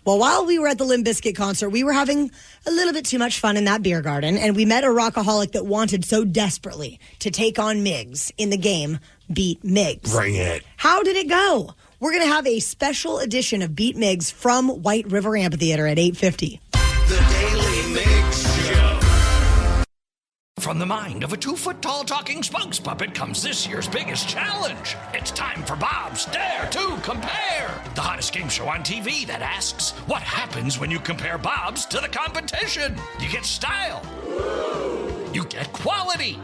Well, while we were at the Limp Bizkit concert, we were having a little bit too much fun in that beer garden, and we met a rockaholic that wanted so desperately to take on Migs in the game Beat Migs. Bring it. How did it go? We're going to have a special edition of Beat Migs from White River Amphitheater at 8:50. The Daily Migs Show. From the mind of a 2-foot-tall talking spokes puppet comes this year's biggest challenge. It's time for Bob's Dare to Compare, the hottest game show on TV that asks, what happens when you compare Bob's to the competition? You get style. You get quality.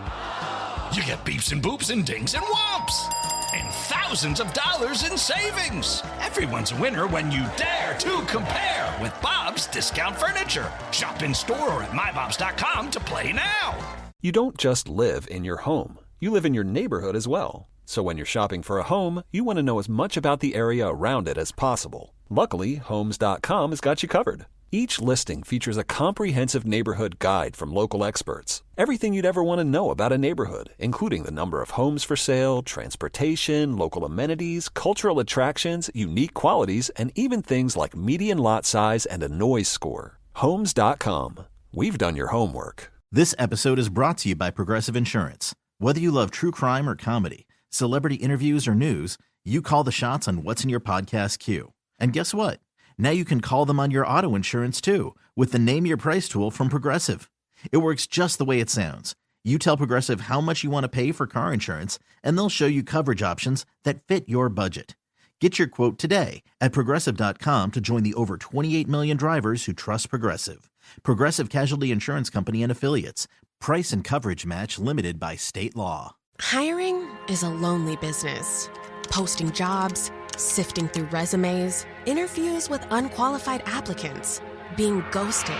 You get beeps and boops and dings and whomps. And thousands of dollars in savings. Everyone's a winner when you dare to compare with Bob's Discount Furniture. Shop in store or at mybobs.com to play now. You don't just live in your home. You live in your neighborhood as well. So when you're shopping for a home, you want to know as much about the area around it as possible. Luckily, Homes.com has got you covered. Each listing features a comprehensive neighborhood guide from local experts. Everything you'd ever want to know about a neighborhood, including the number of homes for sale, transportation, local amenities, cultural attractions, unique qualities, and even things like median lot size and a noise score. Homes.com. We've done your homework. This episode is brought to you by Progressive Insurance. Whether you love true crime or comedy, celebrity interviews or news, you call the shots on what's in your podcast queue. And guess what? Now you can call them on your auto insurance too with the Name Your Price tool from Progressive. It works just the way it sounds. You tell Progressive how much you want to pay for car insurance, and they'll show you coverage options that fit your budget. Get your quote today at Progressive.com to join the over 28 million drivers who trust Progressive. Progressive Casualty Insurance Company and Affiliates. Price and coverage match limited by state law. Hiring is a lonely business. Posting jobs, sifting through resumes, interviews with unqualified applicants, being ghosted.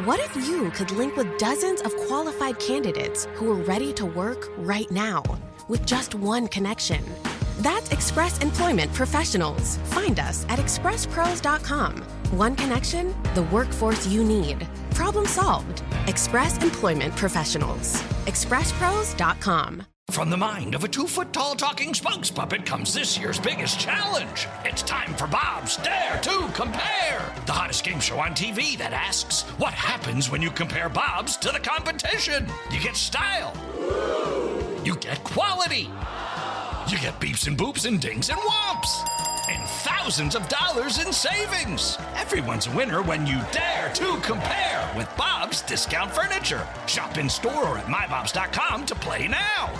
What if you could link with dozens of qualified candidates who are ready to work right now with just one connection? That's Express Employment Professionals. Find us at expresspros.com. One connection, the workforce you need. Problem solved. Express Employment Professionals. expresspros.com. From the mind of a 2-foot-tall talking spokes puppet comes this year's biggest challenge. It's time for Bob's Dare to Compare, the hottest game show on TV that asks, what happens when you compare Bob's to the competition? You get style. You get quality. You get beeps and boops and dings and whomps. And thousands of dollars in savings. Everyone's a winner when you dare to compare with Bob's Discount Furniture. Shop in store or at mybobs.com to play now.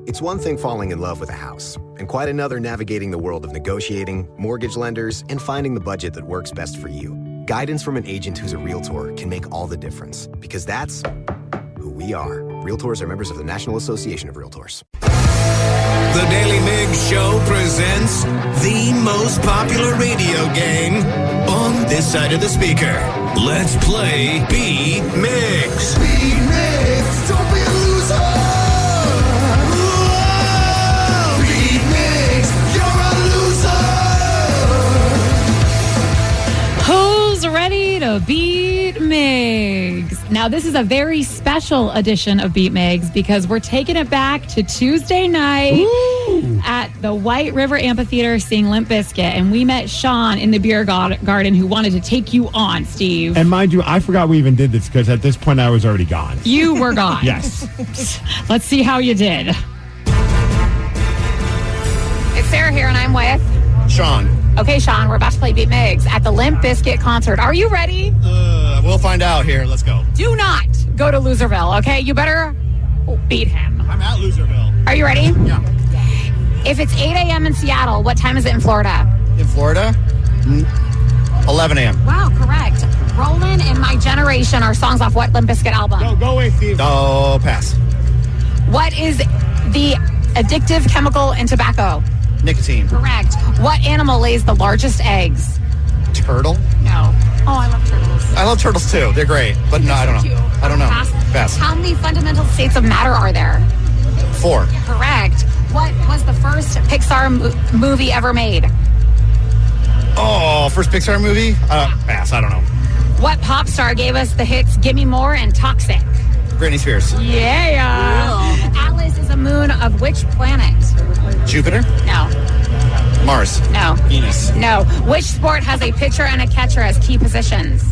It's one thing falling in love with a house, and quite another navigating the world of negotiating, mortgage lenders, and finding the budget that works best for you. Guidance from an agent who's a Realtor can make all the difference, because that's who we are. Realtors are members of the National Association of Realtors. The Daily Migs Show presents the most popular radio game on this side of the speaker. Let's play Beat Migs. Beat Migs, don't be a loser. Whoa! Beat Migs, you're a loser. Who's ready to beat Migs? Now, this is a very special edition of Beat Migs because we're taking it back to Tuesday night at the White River Amphitheater seeing Limp Bizkit. And we met Sean in the beer garden who wanted to take you on, Steve. And mind you, I forgot we even did this because at this point I was already gone. You were gone. Yes. Let's see how you did. It's Sarah here, and I'm with Sean. Okay, Sean, we're about to play Beat Migs at the Limp Bizkit concert. Are you ready? We'll find out here. Let's go. Do not go to Loserville, okay? You better beat him. I'm at Loserville. Are you ready? Yeah. If it's 8 a.m. in Seattle, what time is it in Florida? In Florida? 11 a.m. Wow, correct. Rollin' and My Generation are songs off what Limp Bizkit album? Go away, Steve. Oh, pass. What is the addictive chemical in tobacco? Nicotine. Correct. What animal lays the largest eggs? Turtle? No. Oh, I love turtles. I love turtles too. They're great. But no, I don't know. I don't know. Pass. How many fundamental states of matter are there? 4. Correct. What was the first Pixar movie ever made? Oh, first Pixar movie? Pass. I don't know. What pop star gave us the hits Gimme More and Toxic? Britney Spears. Yeah. Atlas is a moon of which planet? Jupiter? No. Mars. No. Venus. No. Which sport has a pitcher and a catcher as key positions?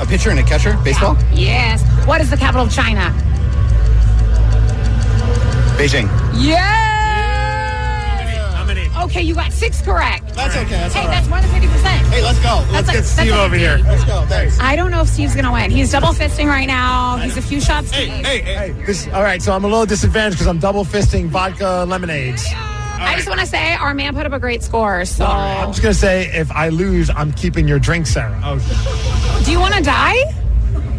A pitcher and a catcher? Baseball? Yes. What is the capital of China? Beijing. Yes! Okay, you got 6 correct. That's okay. That's hey, all right. that's more than 50%. Hey, let's go. Let's get Steve over here. Let's go. Thanks. I don't know if Steve's going to win. He's double fisting right now. He's a few shots. Hey. All right, so I'm a little disadvantaged because I'm double fisting vodka lemonades. I just want to say our man put up a great score. So I'm just going to say if I lose, I'm keeping your drink, Sarah. Oh, do you want to die?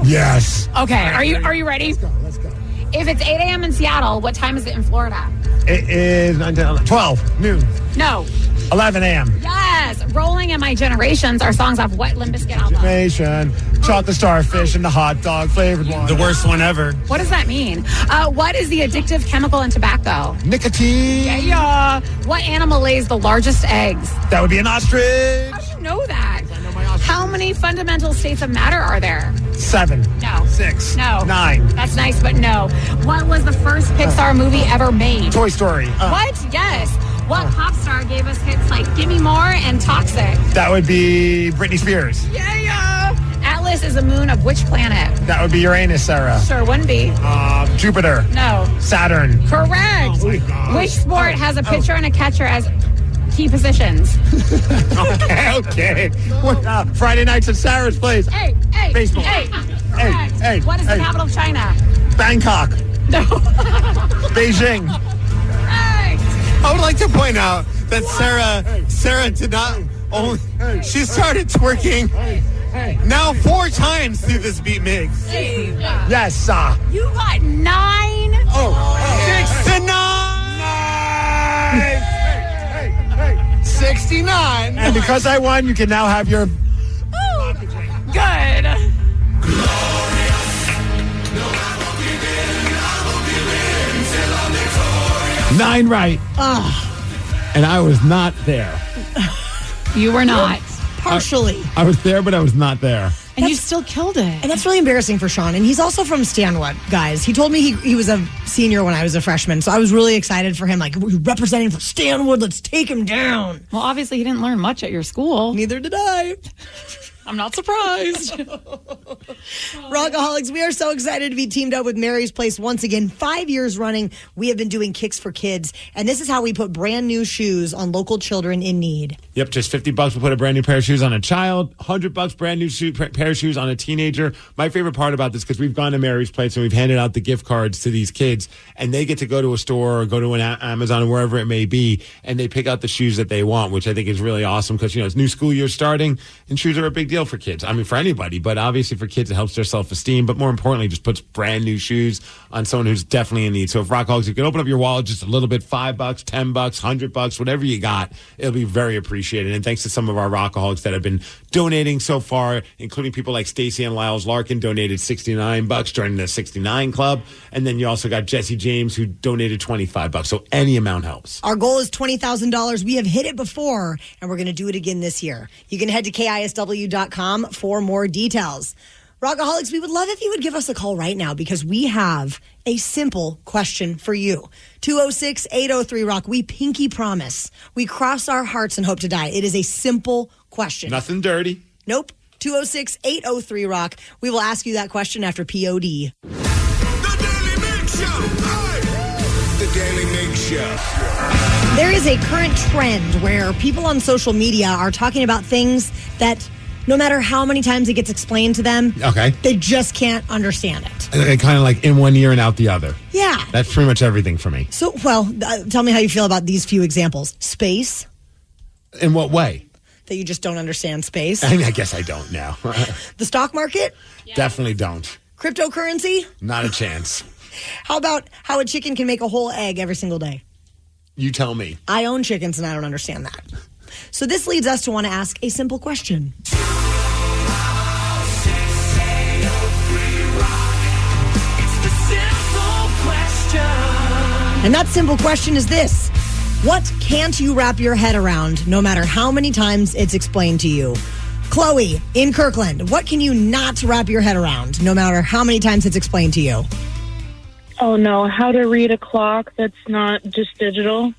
Yes. Okay. Are you ready? Let's go. If it's 8 a.m. in Seattle, what time is it in Florida? It is 9, 10, 11, 12 noon. No. 11 a.m. Yes. Rolling and My Generations are songs off what Limp Bizkit album? Generation, chocolate starfish, and the hot dog flavored one. The worst one ever. What does that mean? What is the addictive chemical in tobacco? Nicotine. Yeah. What animal lays the largest eggs? That would be an ostrich. How do you know that? How many fundamental states of matter are there? 7. No. 6. No. 9. That's nice, but no. What was the first Pixar movie ever made? Toy Story. What? Yes. What pop star gave us hits like Gimme More and Toxic? That would be Britney Spears. Yeah. Atlas is a moon of which planet? That would be Uranus, Sarah. Sure, wouldn't be. Jupiter. No. Saturn. Correct. Oh my gosh. Which sport has a pitcher and a catcher as key positions? Okay. What, Friday nights at Sarah's place. Hey. Baseball. Hey. What is the capital of China? Bangkok. No. Beijing. Correct. I would like to point out that Sarah did not only, she started twerking now 4 times through this beat mix. Hey. Yes, You got 9. 6 to 9. 69. And because I won, you can now have your... Good. 9 right. And I was not there. You were not. Partially. I was there, but I was not there. And you still killed it. And that's really embarrassing for Sean. And he's also from Stanwood, guys. He told me he was a senior when I was a freshman. So I was really excited for him. Like, we're representing for Stanwood. Let's take him down. Well, obviously, he didn't learn much at your school. Neither did I. I'm not surprised. Rockaholics, we are so excited to be teamed up with Mary's Place once again. 5 years running, we have been doing Kicks for Kids. And this is how we put brand new shoes on local children in need. Yep, just $50 will put a brand new pair of shoes on a child. $100 brand new pair of shoes on a teenager. My favorite part about this, because we've gone to Mary's Place and we've handed out the gift cards to these kids, and they get to go to a store or go to an Amazon or wherever it may be, and they pick out the shoes that they want, which I think is really awesome because, it's new school year starting, and shoes are a big deal for kids. I mean, for anybody, but obviously for kids, it helps their self-esteem, but more importantly, just puts brand new shoes on someone who's definitely in need. So if Rockaholics, you can open up your wallet just a little bit, $5, $10, $100, whatever you got, it'll be very appreciated. And thanks to some of our Rockaholics that have been donating so far, including people like Stacy and Lyles Larkin donated $69, joining the 69 Club. And then you also got Jesse James, who donated $25. So any amount helps. Our goal is $20,000. We have hit it before, and we're going to do it again this year. You can head to KISW.com for more details. Rockaholics, we would love if you would give us a call right now because we have a simple question for you. 206-803-ROCK. We pinky promise. We cross our hearts and hope to die. It is a simple question. Nothing dirty. Nope. 206-803-ROCK. We will ask you that question after POD. The Daily Migs Show. The Daily Migs Show. There is a current trend where people on social media are talking about things that No matter how many times it gets explained to them, Okay. they just can't understand it. Kind of like in one ear and out the other. Yeah. That's pretty much everything for me. So, tell me how you feel about these few examples. Space, In what way? that you just don't understand space. I mean, I guess I don't now. The stock market, Definitely don't. cryptocurrency. Not a chance. How about how a chicken can make a whole egg every single day? You tell me. I own chickens and I don't understand that. So this leads us to want to ask a simple question. And that simple question is this. What can't you wrap your head around no matter how many times it's explained to you? Chloe in Kirkland, what can you not wrap your head around no matter how many times it's explained to you? Oh no, how to read a clock that's not just digital.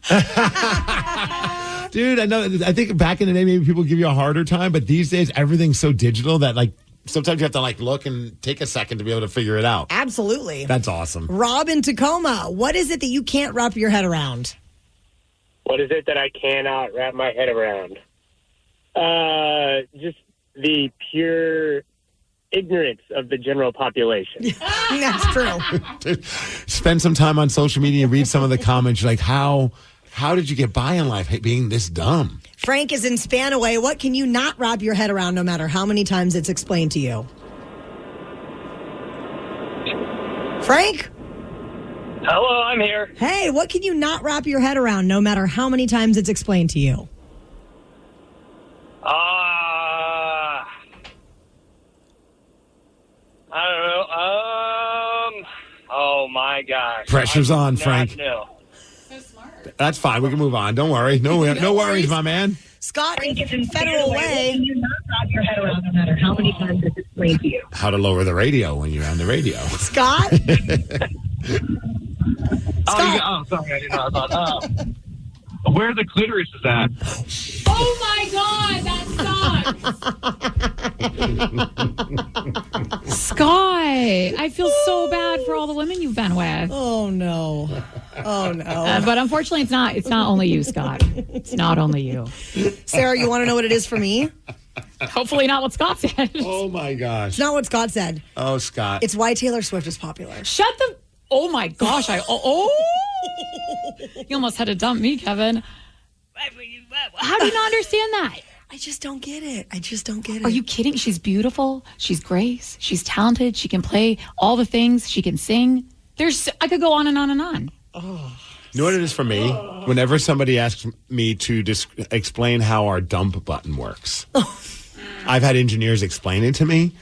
Dude, I know. I think back in the day, maybe people give you a harder time, but these days, everything's so digital that, like, sometimes you have to, like, look and take a second to be able to figure it out. Absolutely. That's awesome. Rob in Tacoma, what is it that you can't wrap your head around? What is it that I cannot wrap my head around? Just the pure ignorance of the general population. That's true. Dude, spend some time on social media and read some of the comments. You're like, how did you get by in life being this dumb? Frank is in Spanaway. What can you not wrap your head around no matter how many times it's explained to you? Frank? Hello, I'm here. Hey, what can you not wrap your head around no matter how many times it's explained to you? I don't know. Oh my gosh. Pressure's on, not Frank. know. That's fine. We can move on. Don't worry. No worries, my man. Scott in Federal Way. Can you not wrap your head around no matter how many times it's explained to you? How to lower the radio when you're on the radio. Scott? Oh, sorry, I didn't know. I thought, where the clitoris is at. Oh my God, that sucks. Scott, I feel so bad for all the women you've been with. Oh no. Oh no. But unfortunately, it's not only you, Scott. It's not only you. Sarah, you want to know what it is for me? Hopefully not what Scott said. Oh my gosh. It's not what Scott said. Oh, Scott. It's why Taylor Swift is popular. Shut the... Oh my gosh. You almost had to dump me, Kevin. How do you not understand that? I just don't get it. Are you kidding? She's beautiful. She's grace. She's talented. She can play all the things. She can sing. I could go on and on and on. Oh. You know what it is for me? Whenever somebody asks me to explain how our dump button works, I've had engineers explain it to me,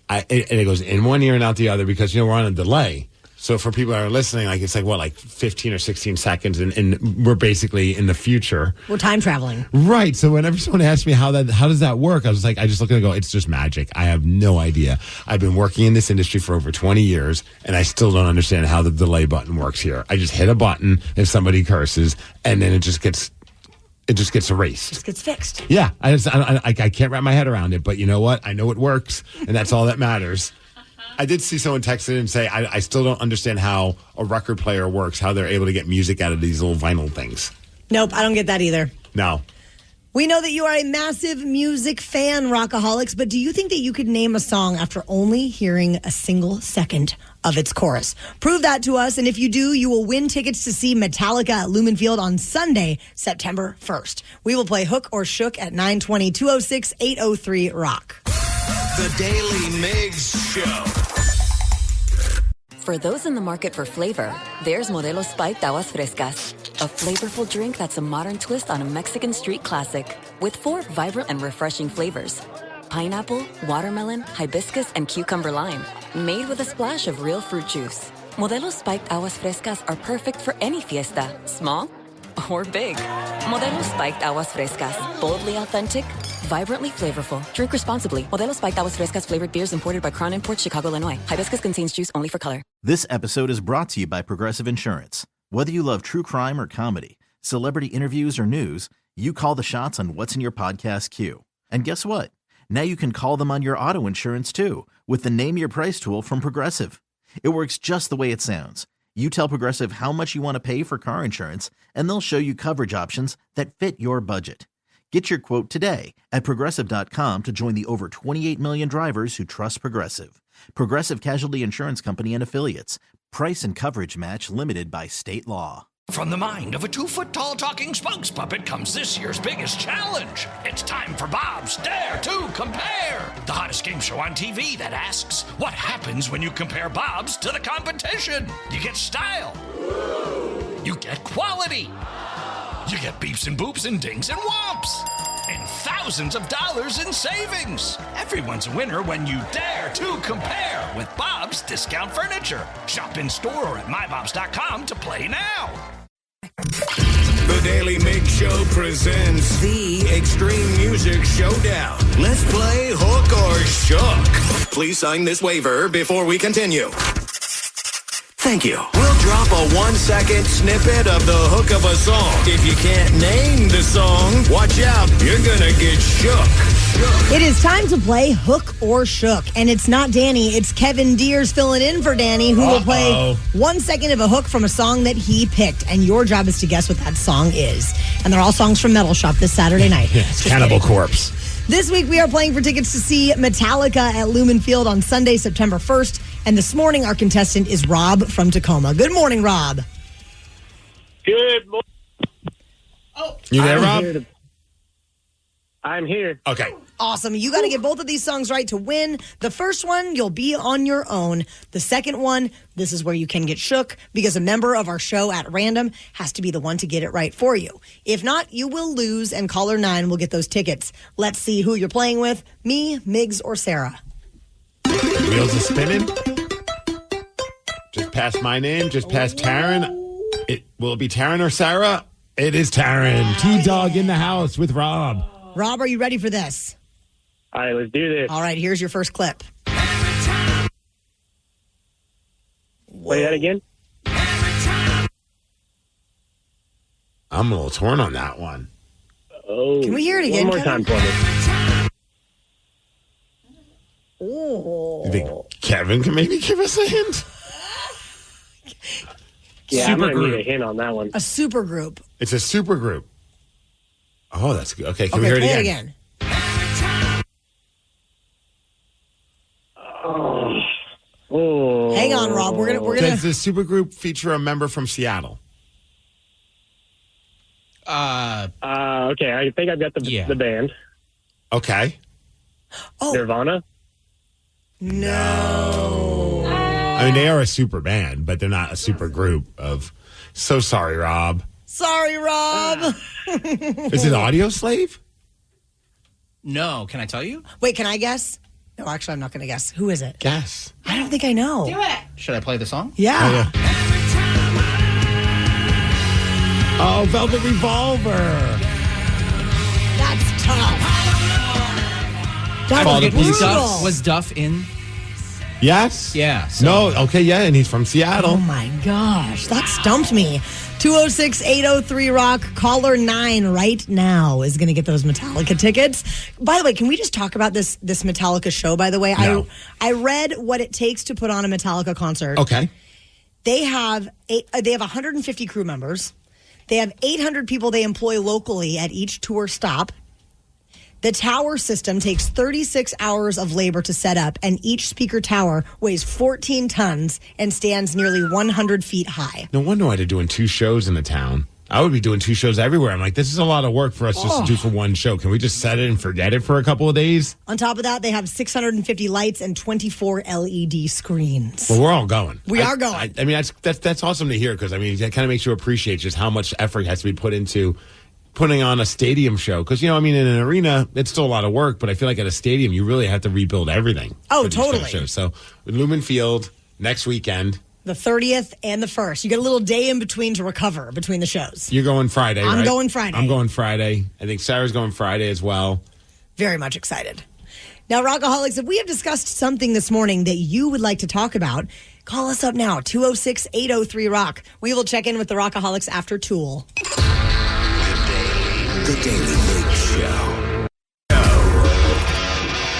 and it goes in one ear and out the other because, we're on a delay. So for people that are listening, it's 15 or 16 seconds, and we're basically in the future. We're time traveling. Right. So whenever someone asks me how does that work, I just look at it and go, it's just magic. I have no idea. I've been working in this industry for over 20 years, and I still don't understand how the delay button works here. I just hit a button if somebody curses, and then it just gets erased. Just gets fixed. Yeah. I can't wrap my head around it, but you know what? I know it works, and that's all that matters. I did see someone text in and say, I still don't understand how a record player works, how they're able to get music out of these little vinyl things. Nope, I don't get that either. No. We know that you are a massive music fan, Rockaholics, but do you think that you could name a song after only hearing a single second of its chorus? Prove that to us, and if you do, you will win tickets to see Metallica at Lumen Field on Sunday, September 1st. We will play Hook or Shook at 920 206 803 Rock. The Daily Migs Show. For those in the market for flavor, there's Modelo Spiked Aguas Frescas, a flavorful drink that's a modern twist on a Mexican street classic with 4 vibrant and refreshing flavors. Pineapple, watermelon, hibiscus, and cucumber lime, made with a splash of real fruit juice. Modelo Spiked Aguas Frescas are perfect for any fiesta, small or big. Modelo Spiked Aguas Frescas, boldly authentic, vibrantly flavorful. Drink responsibly. Modelo Spiked Aguas Frescas flavored beers imported by Crown Imports, Chicago, Illinois. Hibiscus contains juice only for color. This episode is brought to you by Progressive Insurance. Whether you love true crime or comedy, celebrity interviews or news, you call the shots on what's in your podcast queue. And guess what? Now you can call them on your auto insurance too with the Name Your Price tool from Progressive. It works just the way it sounds. You tell Progressive how much you want to pay for car insurance, and they'll show you coverage options that fit your budget. Get your quote today at Progressive.com to join the over 28 million drivers who trust Progressive. Progressive Casualty Insurance Company and Affiliates. Price and coverage match limited by state law. From the mind of a 2-foot-tall talking spokes puppet comes this year's biggest challenge. It's time for Bob's Dare to Compare, the hottest game show on TV that asks, what happens when you compare Bob's to the competition? You get style. You get quality. You get beeps and boops and dings and whomps. And thousands of dollars in savings. Everyone's a winner when you dare to compare with Bob's Discount Furniture. Shop in store or at mybobs.com to play now. The Daily Migs Show presents the Extreme Music Showdown. Let's play Hook or Shook. Please sign this waiver before we continue. Thank you. We'll drop a 1-second snippet of the hook of a song. If you can't name the song, watch out. You're gonna get shook. It is time to play Hook or Shook. And it's not Danny, it's Kevin Deers filling in for Danny, who will play 1 second of a hook from a song that he picked. And your job is to guess what that song is. And they're all songs from Metal Shop this Saturday night. Yes, Cannibal Corpse. This week we are playing for tickets to see Metallica at Lumen Field on Sunday, September 1st. And this morning our contestant is Rob from Tacoma. Good morning, Rob. Good morning. Oh, you there, Rob? I'm here. Okay. Awesome. You got to get both of these songs right to win. The first one, you'll be on your own. The second one, this is where you can get shook because a member of our show at random has to be the one to get it right for you. If not, you will lose and caller 9 will get those tickets. Let's see who you're playing with, me, Migs, or Sarah. Wheels are spinning. Just past my name, just past Taryn. Will it be Taryn or Sarah? It is Taryn. T-Dog in the house with Rob. Rob, are you ready for this? All right, let's do this. All right, here's your first clip. Play that again. I'm a little torn on that one. Oh, can we hear it again? One more time for me. Oh. You think Kevin can maybe give us a hint? Yeah, I'm going to need a hint on that one. A super group. It's a super group. Oh, that's good. Okay, can we hear it again? Oh. Hang on, Rob. We're gonna. Does the super group feature a member from Seattle? Okay, I think I've got the band. Okay. Oh. Nirvana? No. I mean, they are a super band, but they're not a super group of... So sorry, Rob. Sorry, Rob. Is it Audio Slave? No. Can I tell you? Wait, can I guess? No, actually, I'm not going to guess. Who is it? Guess. I don't think I know. Do it. Should I play the song? Yeah. Oh, Velvet Revolver. That's tough. Was Duff in? Yes. Yeah. So. No. Okay. Yeah, and he's from Seattle. Oh my gosh, that stumped me. 206-803-ROCK. Caller 9 right now is going to get those Metallica tickets. By the way, can we just talk about this Metallica show? By the way, No. I read what it takes to put on a Metallica concert. Okay. They have 150 crew members. They have 800 people they employ locally at each tour stop. The tower system takes 36 hours of labor to set up, and each speaker tower weighs 14 tons and stands nearly 100 feet high. No wonder why they're doing 2 shows in the town. I would be doing 2 shows everywhere. I'm like, this is a lot of work for us just to do for one show. Can we just set it and forget it for a couple of days? On top of that, they have 650 lights and 24 LED screens. Well, we're all going. We are going. I mean, that's awesome to hear because, I mean, that kind of makes you appreciate just how much effort has to be put into putting on a stadium show. Because, you know, I mean, in an arena, it's still a lot of work, but I feel like at a stadium, you really have to rebuild everything. Oh, totally. Shows. So, Lumen Field, next weekend. The 30th and the 1st. You get a little day in between to recover between the shows. You're going Friday, right? I'm going Friday. I'm going Friday. I think Sarah's going Friday as well. Very much excited. Now, Rockaholics, if we have discussed something this morning that you would like to talk about, call us up now, 206-803-ROCK. We will check in with the Rockaholics after Tool. The Daily Migs Show.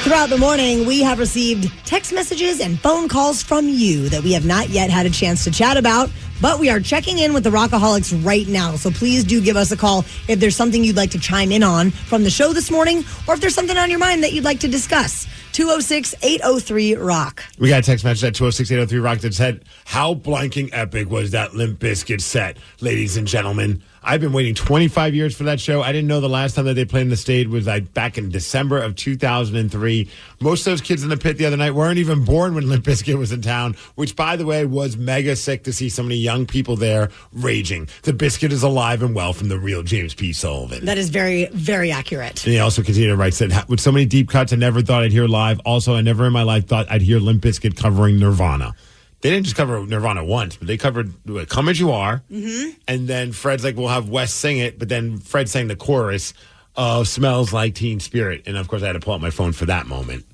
Throughout the morning, we have received text messages and phone calls from you that we have not yet had a chance to chat about, but we are checking in with the Rockaholics right now. So please do give us a call if there's something you'd like to chime in on from the show this morning, or if there's something on your mind that you'd like to discuss. 206-803-ROCK. We got a text message at 206-803-ROCK that said, how blanking epic was that Limp Bizkit set, ladies and gentlemen? I've been waiting 25 years for that show. I didn't know the last time that they played in the stage was back in December of 2003. Most of those kids in the pit the other night weren't even born when Limp Bizkit was in town, which, by the way, was mega sick to see so many young people there raging. The Biscuit is alive and well from the real James P. Sullivan. That is very, very accurate. And he also continued to write, said, with so many deep cuts I never thought I'd hear live. Also, I never in my life thought I'd hear Limp Bizkit covering Nirvana. They didn't just cover Nirvana once, but they covered Come As You Are. Mm-hmm. And then Fred's like, we'll have Wes sing it. But then Fred sang the chorus of Smells Like Teen Spirit. And, of course, I had to pull out my phone for that moment.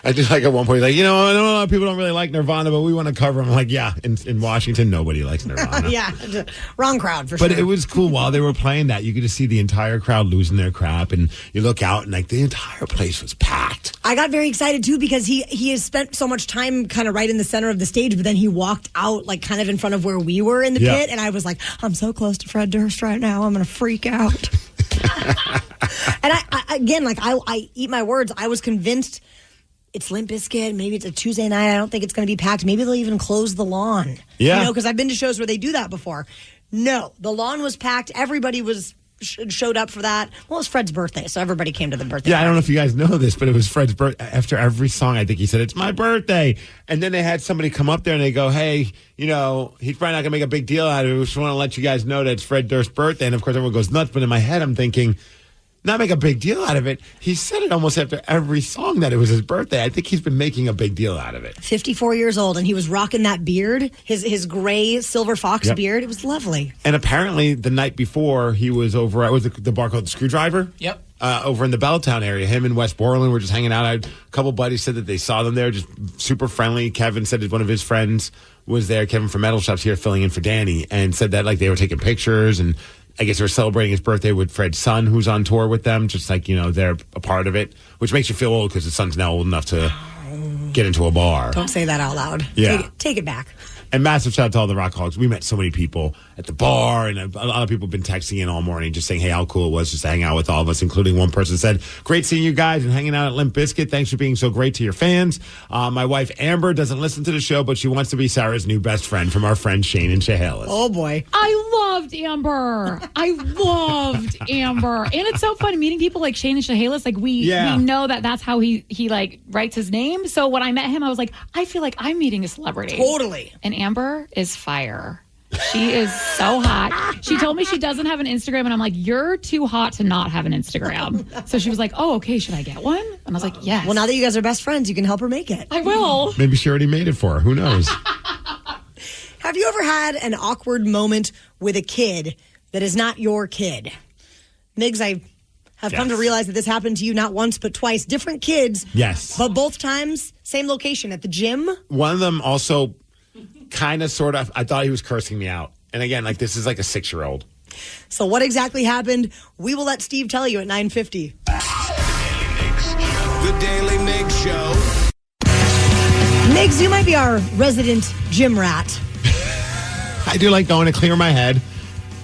I did like at one point, like, I know a lot of people don't really like Nirvana, but we want to cover them. I'm like, yeah, in Washington, nobody likes Nirvana. Yeah, wrong crowd for sure. But it was cool while they were playing that. You could just see the entire crowd losing their crap, and you look out, and like the entire place was packed. I got very excited too because he has spent so much time kind of right in the center of the stage, but then he walked out like kind of in front of where we were in the pit, and I was like, I'm so close to Fred Durst right now, I'm going to freak out. And I eat my words. I was convinced it's Limp Bizkit. Maybe it's a Tuesday night. I don't think it's going to be packed. Maybe they'll even close the lawn. Yeah. Because I've been to shows where they do that before. No, the lawn was packed. Everybody showed up for that. Well, it was Fred's birthday, so everybody came to the birthday. Yeah, I don't know if you guys know this, but it was Fred's birthday. After every song, I think he said, it's my birthday. And then they had somebody come up there and they go, hey, he's probably not going to make a big deal out of it. We just want to let you guys know that it's Fred Durst's birthday. And, of course, everyone goes nuts. But in my head, I'm thinking, not make a big deal out of it. He said it almost after every song that it was his birthday. I think he's been making a big deal out of it. 54 years old, and he was rocking that beard, his gray silver fox beard. It was lovely. And apparently the night before, he was over at the bar called the Screwdriver. Yep. Over in the Belltown area. Him and Wes Borland were just hanging out. A couple buddies said that they saw them there, just super friendly. Kevin said that one of his friends was there, Kevin from Metal Shops here, filling in for Danny, and said that like they were taking pictures, and I guess they were celebrating his birthday with Fred's son, who's on tour with them, just like, they're a part of it, which makes you feel old because his son's now old enough to get into a bar. Don't say that out loud. Yeah. Take it back. And massive shout out to all the Rockaholics. We met so many people at the bar, and a lot of people have been texting in all morning just saying, hey, how cool it was just to hang out with all of us, including one person said, great seeing you guys and hanging out at Limp Bizkit. Thanks for being so great to your fans. My wife, Amber, doesn't listen to the show, but she wants to be Sarah's new best friend from our friend Shane and Chehalis. Oh, boy. I loved Amber. And it's so fun meeting people like Shane and Chehalis. Like, we know that's how he like writes his name. So when I met him, I was like, I feel like I'm meeting a celebrity. Totally. And Amber is fire. She is so hot. She told me she doesn't have an Instagram, and I'm like, you're too hot to not have an Instagram. So she was like, oh, okay, should I get one? And I was like, yes. Well, now that you guys are best friends, you can help her make it. I will. Maybe she already made it for her. Who knows? Have you ever had an awkward moment with a kid that is not your kid? Migs, I have come to realize that this happened to you not once, but twice. Different kids. Yes. But both times, same location at the gym. One of them also kind of, sort of, I thought he was cursing me out. And again, like, this is like a 6-year-old. So what exactly happened? We will let Steve tell you at 9:50. The Daily Migs Show. Migs, you might be our resident gym rat. I do like going to clear my head.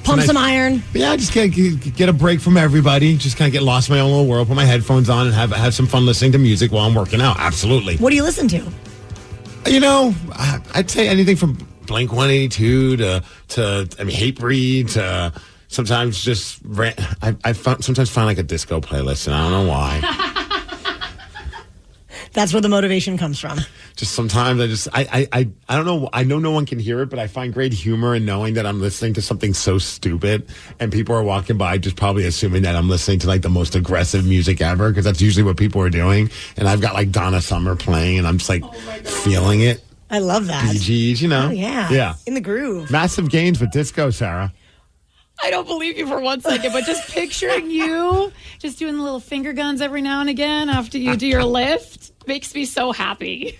Pump some iron. Yeah, just get a break from everybody. Just kind of get lost in my own little world, put my headphones on, and have some fun listening to music while I'm working out. Absolutely. What do you listen to? I'd say anything from Blink 182 to Hatebreed to sometimes just sometimes find like a disco playlist, and I don't know why. That's where the motivation comes from. Just sometimes I don't know. I know no one can hear it, but I find great humor in knowing that I'm listening to something so stupid and people are walking by just probably assuming that I'm listening to like the most aggressive music ever, because that's usually what people are doing. And I've got like Donna Summer playing and I'm just like feeling it. I love that. Bee Gees, you know. Oh, yeah. Yeah. In the groove. Massive gains with disco, Sarah. I don't believe you for 1 second, but just picturing you just doing the little finger guns every now and again after you do your lift makes me so happy.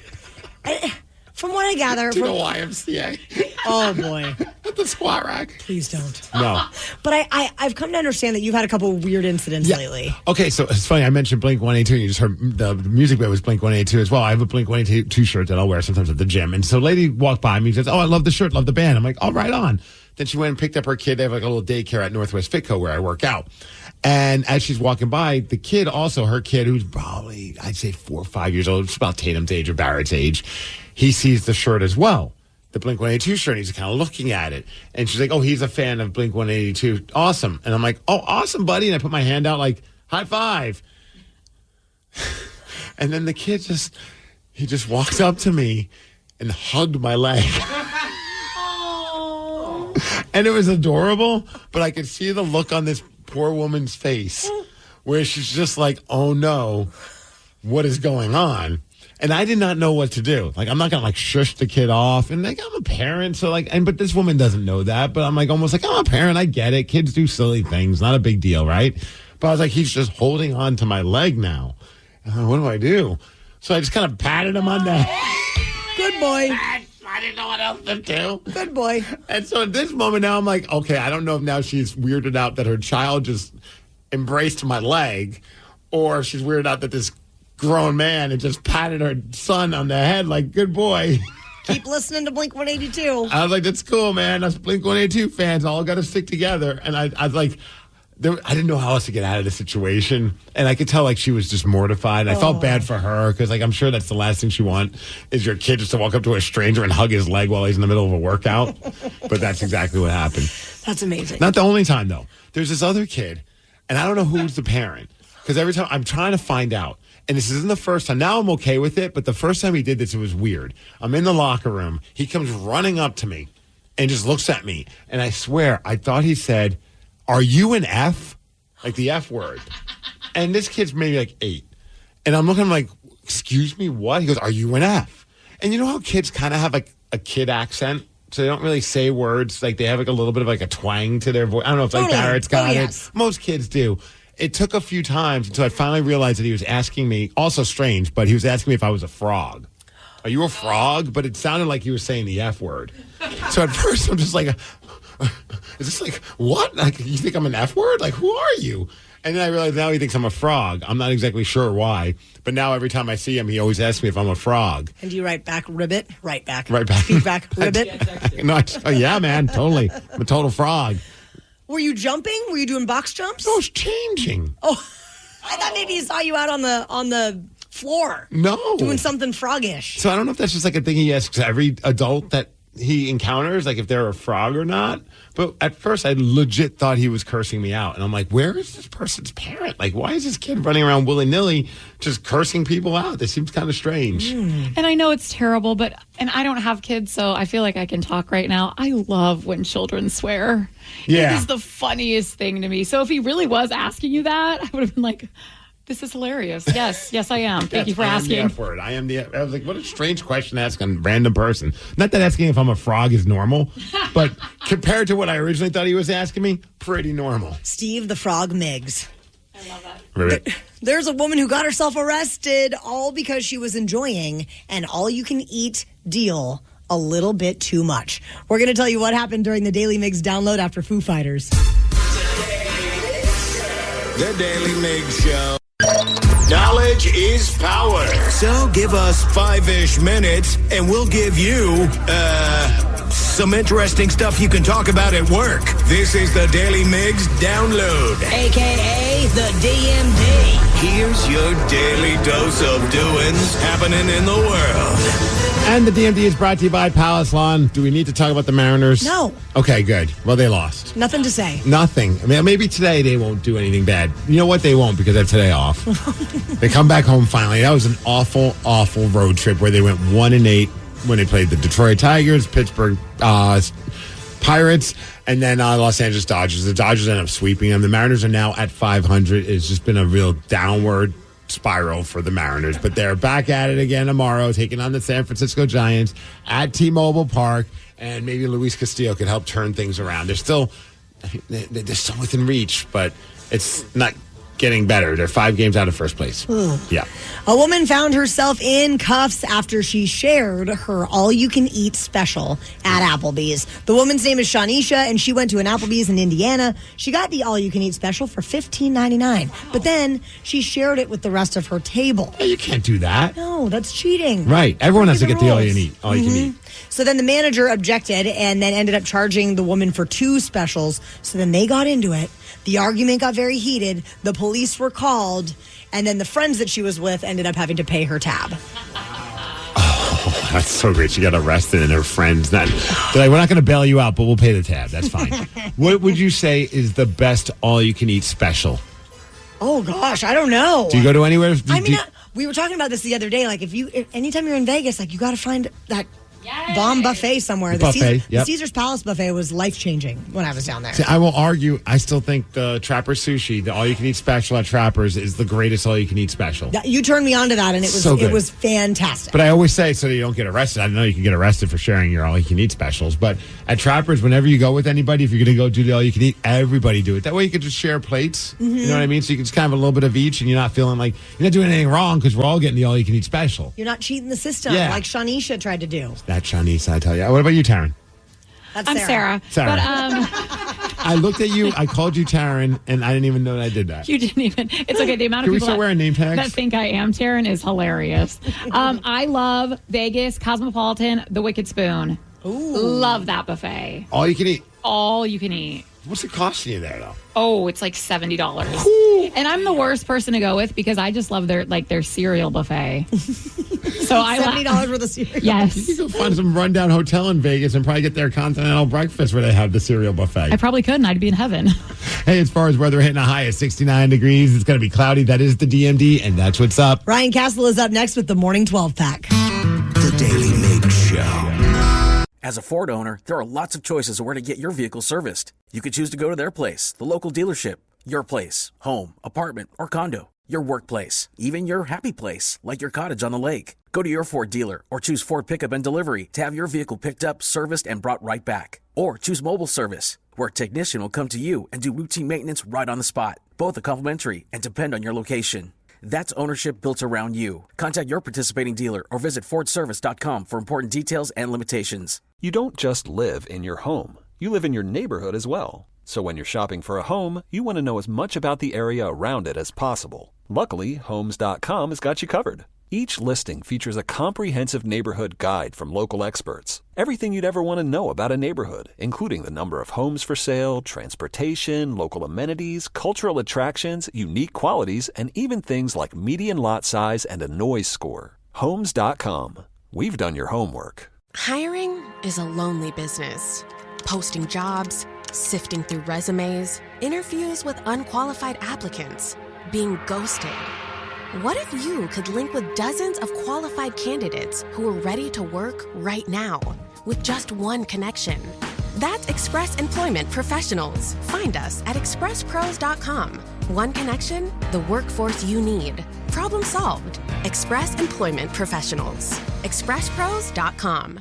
From what I gather... To the YMCA. Oh, boy. At the squat rack. Please don't. No. But I've come to understand that you've had a couple of weird incidents lately. Okay, so it's funny. I mentioned Blink-182, and you just heard the music bit was Blink-182 as well. I have a Blink-182 shirt that I'll wear sometimes at the gym. And so a lady walked by me and says, oh, I love the shirt, love the band. I'm like, oh, right on. Then she went and picked up her kid. They have like a little daycare at Northwest Fitco where I work out. And as she's walking by, the kid also, her kid, who's probably, I'd say 4 or 5 years old, it's about Tatum's age or Barrett's age, he sees the shirt as well, the Blink-182 shirt. And he's kind of looking at it. And she's like, oh, he's a fan of Blink-182. Awesome. And I'm like, oh, awesome, buddy. And I put my hand out like, high five. And then the kid he just walked up to me and hugged my leg. And it was adorable, but I could see the look on this poor woman's face where she's just like, oh no, what is going on? And I did not know what to do. Like, I'm not going to like shush the kid off. And like, I'm a parent. So like, but this woman doesn't know that. But I'm like, almost like, I'm a parent. I get it. Kids do silly things. Not a big deal, right? But I was like, he's just holding on to my leg now. What do I do? So I just kind of patted him on the head. Good boy. I didn't know what else to do. Good boy. And so at this moment now, I'm like, okay, I don't know if now she's weirded out that her child just embraced my leg, or if she's weirded out that this grown man had just patted her son on the head like, good boy. Keep listening to Blink-182. I was like, that's cool, man. Us Blink-182 fans all got to stick together. And I was like, I didn't know how else to get out of the situation. And I could tell, like, she was just mortified. And I felt bad for her because, like, I'm sure that's the last thing she wants is your kid just to walk up to a stranger and hug his leg while he's in the middle of a workout. But that's exactly what happened. That's amazing. Not the only time, though. There's this other kid, and I don't know who's the parent. Because every time I'm trying to find out. And this isn't the first time. Now I'm okay with it. But the first time he did this, it was weird. I'm in the locker room. He comes running up to me and just looks at me. And I swear, I thought he said, are you an F? Like the F word. And this kid's maybe like 8. And I'm looking like, excuse me, what? He goes, are you an F? And you know how kids kind of have like a kid accent? So they don't really say words. Like they have like a little bit of like a twang to their voice. I don't know if like Barrett's got it. Most kids do. It took a few times until I finally realized that he was asking me, also strange, but he was asking me if I was a frog. Are you a frog? But it sounded like he was saying the F word. So at first I'm just like, is this like, what? Like, you think I'm an F word? Like, who are you? And then I realized now he thinks I'm a frog. I'm not exactly sure why. But now every time I see him, he always asks me if I'm a frog. And do you write back, ribbit? Right back. Right back. Feedback, ribbit? No, yeah, man, totally. I'm a total frog. Were you jumping? Were you doing box jumps? I was changing. Oh, I thought maybe he saw you out on the floor. No. Doing something froggish. So I don't know if that's just like a thing he asks every adult that he encounters, like if they're a frog or not. But at first I legit thought he was cursing me out. And I'm like, where is this person's parent? Like, why is this kid running around willy-nilly just cursing people out? This seems kind of strange. And I know it's terrible, and I don't have kids, so I feel like I can talk right now. I love when children swear. Yeah. It is the funniest thing to me. So if he really was asking you that, I would have been like, this is hilarious. Yes, I am. Thank you for asking. I am the F word. I was like, what a strange question to ask a random person. Not that asking if I'm a frog is normal, but compared to what I originally thought he was asking me, pretty normal. Steve the Frog Migs. I love that. Right. There's a woman who got herself arrested all because she was enjoying an all-you-can-eat deal a little bit too much. We're going to tell you what happened during the Daily Migs download after Foo Fighters. The Daily Migs Show. Knowledge is power. So give us 5-ish minutes and we'll give you, some interesting stuff you can talk about at work. This is the Daily Migs Download, AKA the DMD. Here's your daily dose of doings happening in the world. And the DMD is brought to you by Palace Lawn. Do we need to talk about the Mariners? No. Okay, good. Well, they lost. Nothing to say. Nothing. I mean, maybe today they won't do anything bad. You know what? They won't because they have today off. They come back home finally. That was an awful, awful road trip where they went 1-8 when they played the Detroit Tigers, Pittsburgh Pirates, and then Los Angeles Dodgers. The Dodgers ended up sweeping them. The Mariners are now at 500. It's just been a real downward spiral for the Mariners, but they're back at it again tomorrow, taking on the San Francisco Giants at T-Mobile Park, and maybe Luis Castillo could help turn things around. They're still within reach, but it's not getting better. They're 5 games out of first place. Ugh. Yeah. A woman found herself in cuffs after she shared her all-you-can-eat special at Applebee's. The woman's name is Shanisha, and she went to an Applebee's in Indiana. She got the all-you-can-eat special for $15.99, but then she shared it with the rest of her table. Yeah, you can't do that. No, that's cheating. Right. Everyone has to Breaking get the the all-you-can-eat. rules. All-you-can-eat. So then the manager objected and then ended up charging the woman for 2 specials. So then they got into it. The argument got very heated. The police were called. And then the friends that she was with ended up having to pay her tab. Oh, that's so great. She got arrested and her friends. They're like, we're not going to bail you out, but we'll pay the tab. That's fine. What would you say is the best all-you-can-eat special? Oh, gosh. I don't know. Do you go to anywhere? We were talking about this the other day. Like, anytime you're in Vegas, like, you got to find that bomb buffet somewhere. The buffet, the Caesar's Palace buffet was life-changing when I was down there. See, I will argue, I still think the Trapper Sushi, the all-you-can-eat special at Trappers, is the greatest all-you-can-eat special. You turned me on to that, and it was fantastic. But I always say, so that you don't get arrested. I know you can get arrested for sharing your all-you-can-eat specials, but at Trappers, whenever you go with anybody, if you're going to go do the all-you-can-eat, everybody do it. That way you can just share plates. Mm-hmm. You know what I mean? So you can just kind of have a little bit of each, and you're not feeling like you're not doing anything wrong because we're all getting the all-you-can-eat special. You're not cheating the system like Shanisha tried to do. That Shanice, I tell you. What about you, Taryn? That's I'm Sarah. Sarah. But, I looked at you, I called you Taryn, and I didn't even know that I did that. You didn't even. It's okay. The amount Can of we people start wearing name tags? that think I am Taryn is hilarious. I love Vegas, Cosmopolitan, the Wicked Spoon. Ooh. Love that buffet. All you can eat? All you can eat. What's it costing you there, though? Oh, it's like $70. And I'm the worst person to go with because I just love their cereal buffet. So $70 worth of cereal. Yes. You can go find some rundown hotel in Vegas and probably get their continental breakfast where they have the cereal buffet. I probably could, and I'd be in heaven. Hey, as far as weather, hitting a high of 69 degrees. It's going to be cloudy. That is the DMD, and that's what's up. Ryan Castle is up next with the Morning 12 Pack. The Daily Migs Show. As a Ford owner, there are lots of choices of where to get your vehicle serviced. You could choose to go to their place, the local dealership, your place, home, apartment, or condo, your workplace, even your happy place, like your cottage on the lake. Go to your Ford dealer or choose Ford Pickup and Delivery to have your vehicle picked up, serviced, and brought right back. Or choose mobile service, where a technician will come to you and do routine maintenance right on the spot. Both are complimentary and depend on your location. That's ownership built around you. Contact your participating dealer or visit FordService.com for important details and limitations. You don't just live in your home. You live in your neighborhood as well. So when you're shopping for a home, you want to know as much about the area around it as possible. Luckily, Homes.com has got you covered. Each listing features a comprehensive neighborhood guide from local experts. Everything you'd ever want to know about a neighborhood, including the number of homes for sale, transportation, local amenities, cultural attractions, unique qualities, and even things like median lot size and a noise score. Homes.com. We've done your homework. Hiring is a lonely business. Posting jobs, sifting through resumes, interviews with unqualified applicants, being ghosted. What if you could link with dozens of qualified candidates who are ready to work right now with just one connection? That's Express Employment Professionals. Find us at expresspros.com. One connection, the workforce you need. Problem solved. Express Employment Professionals. expresspros.com.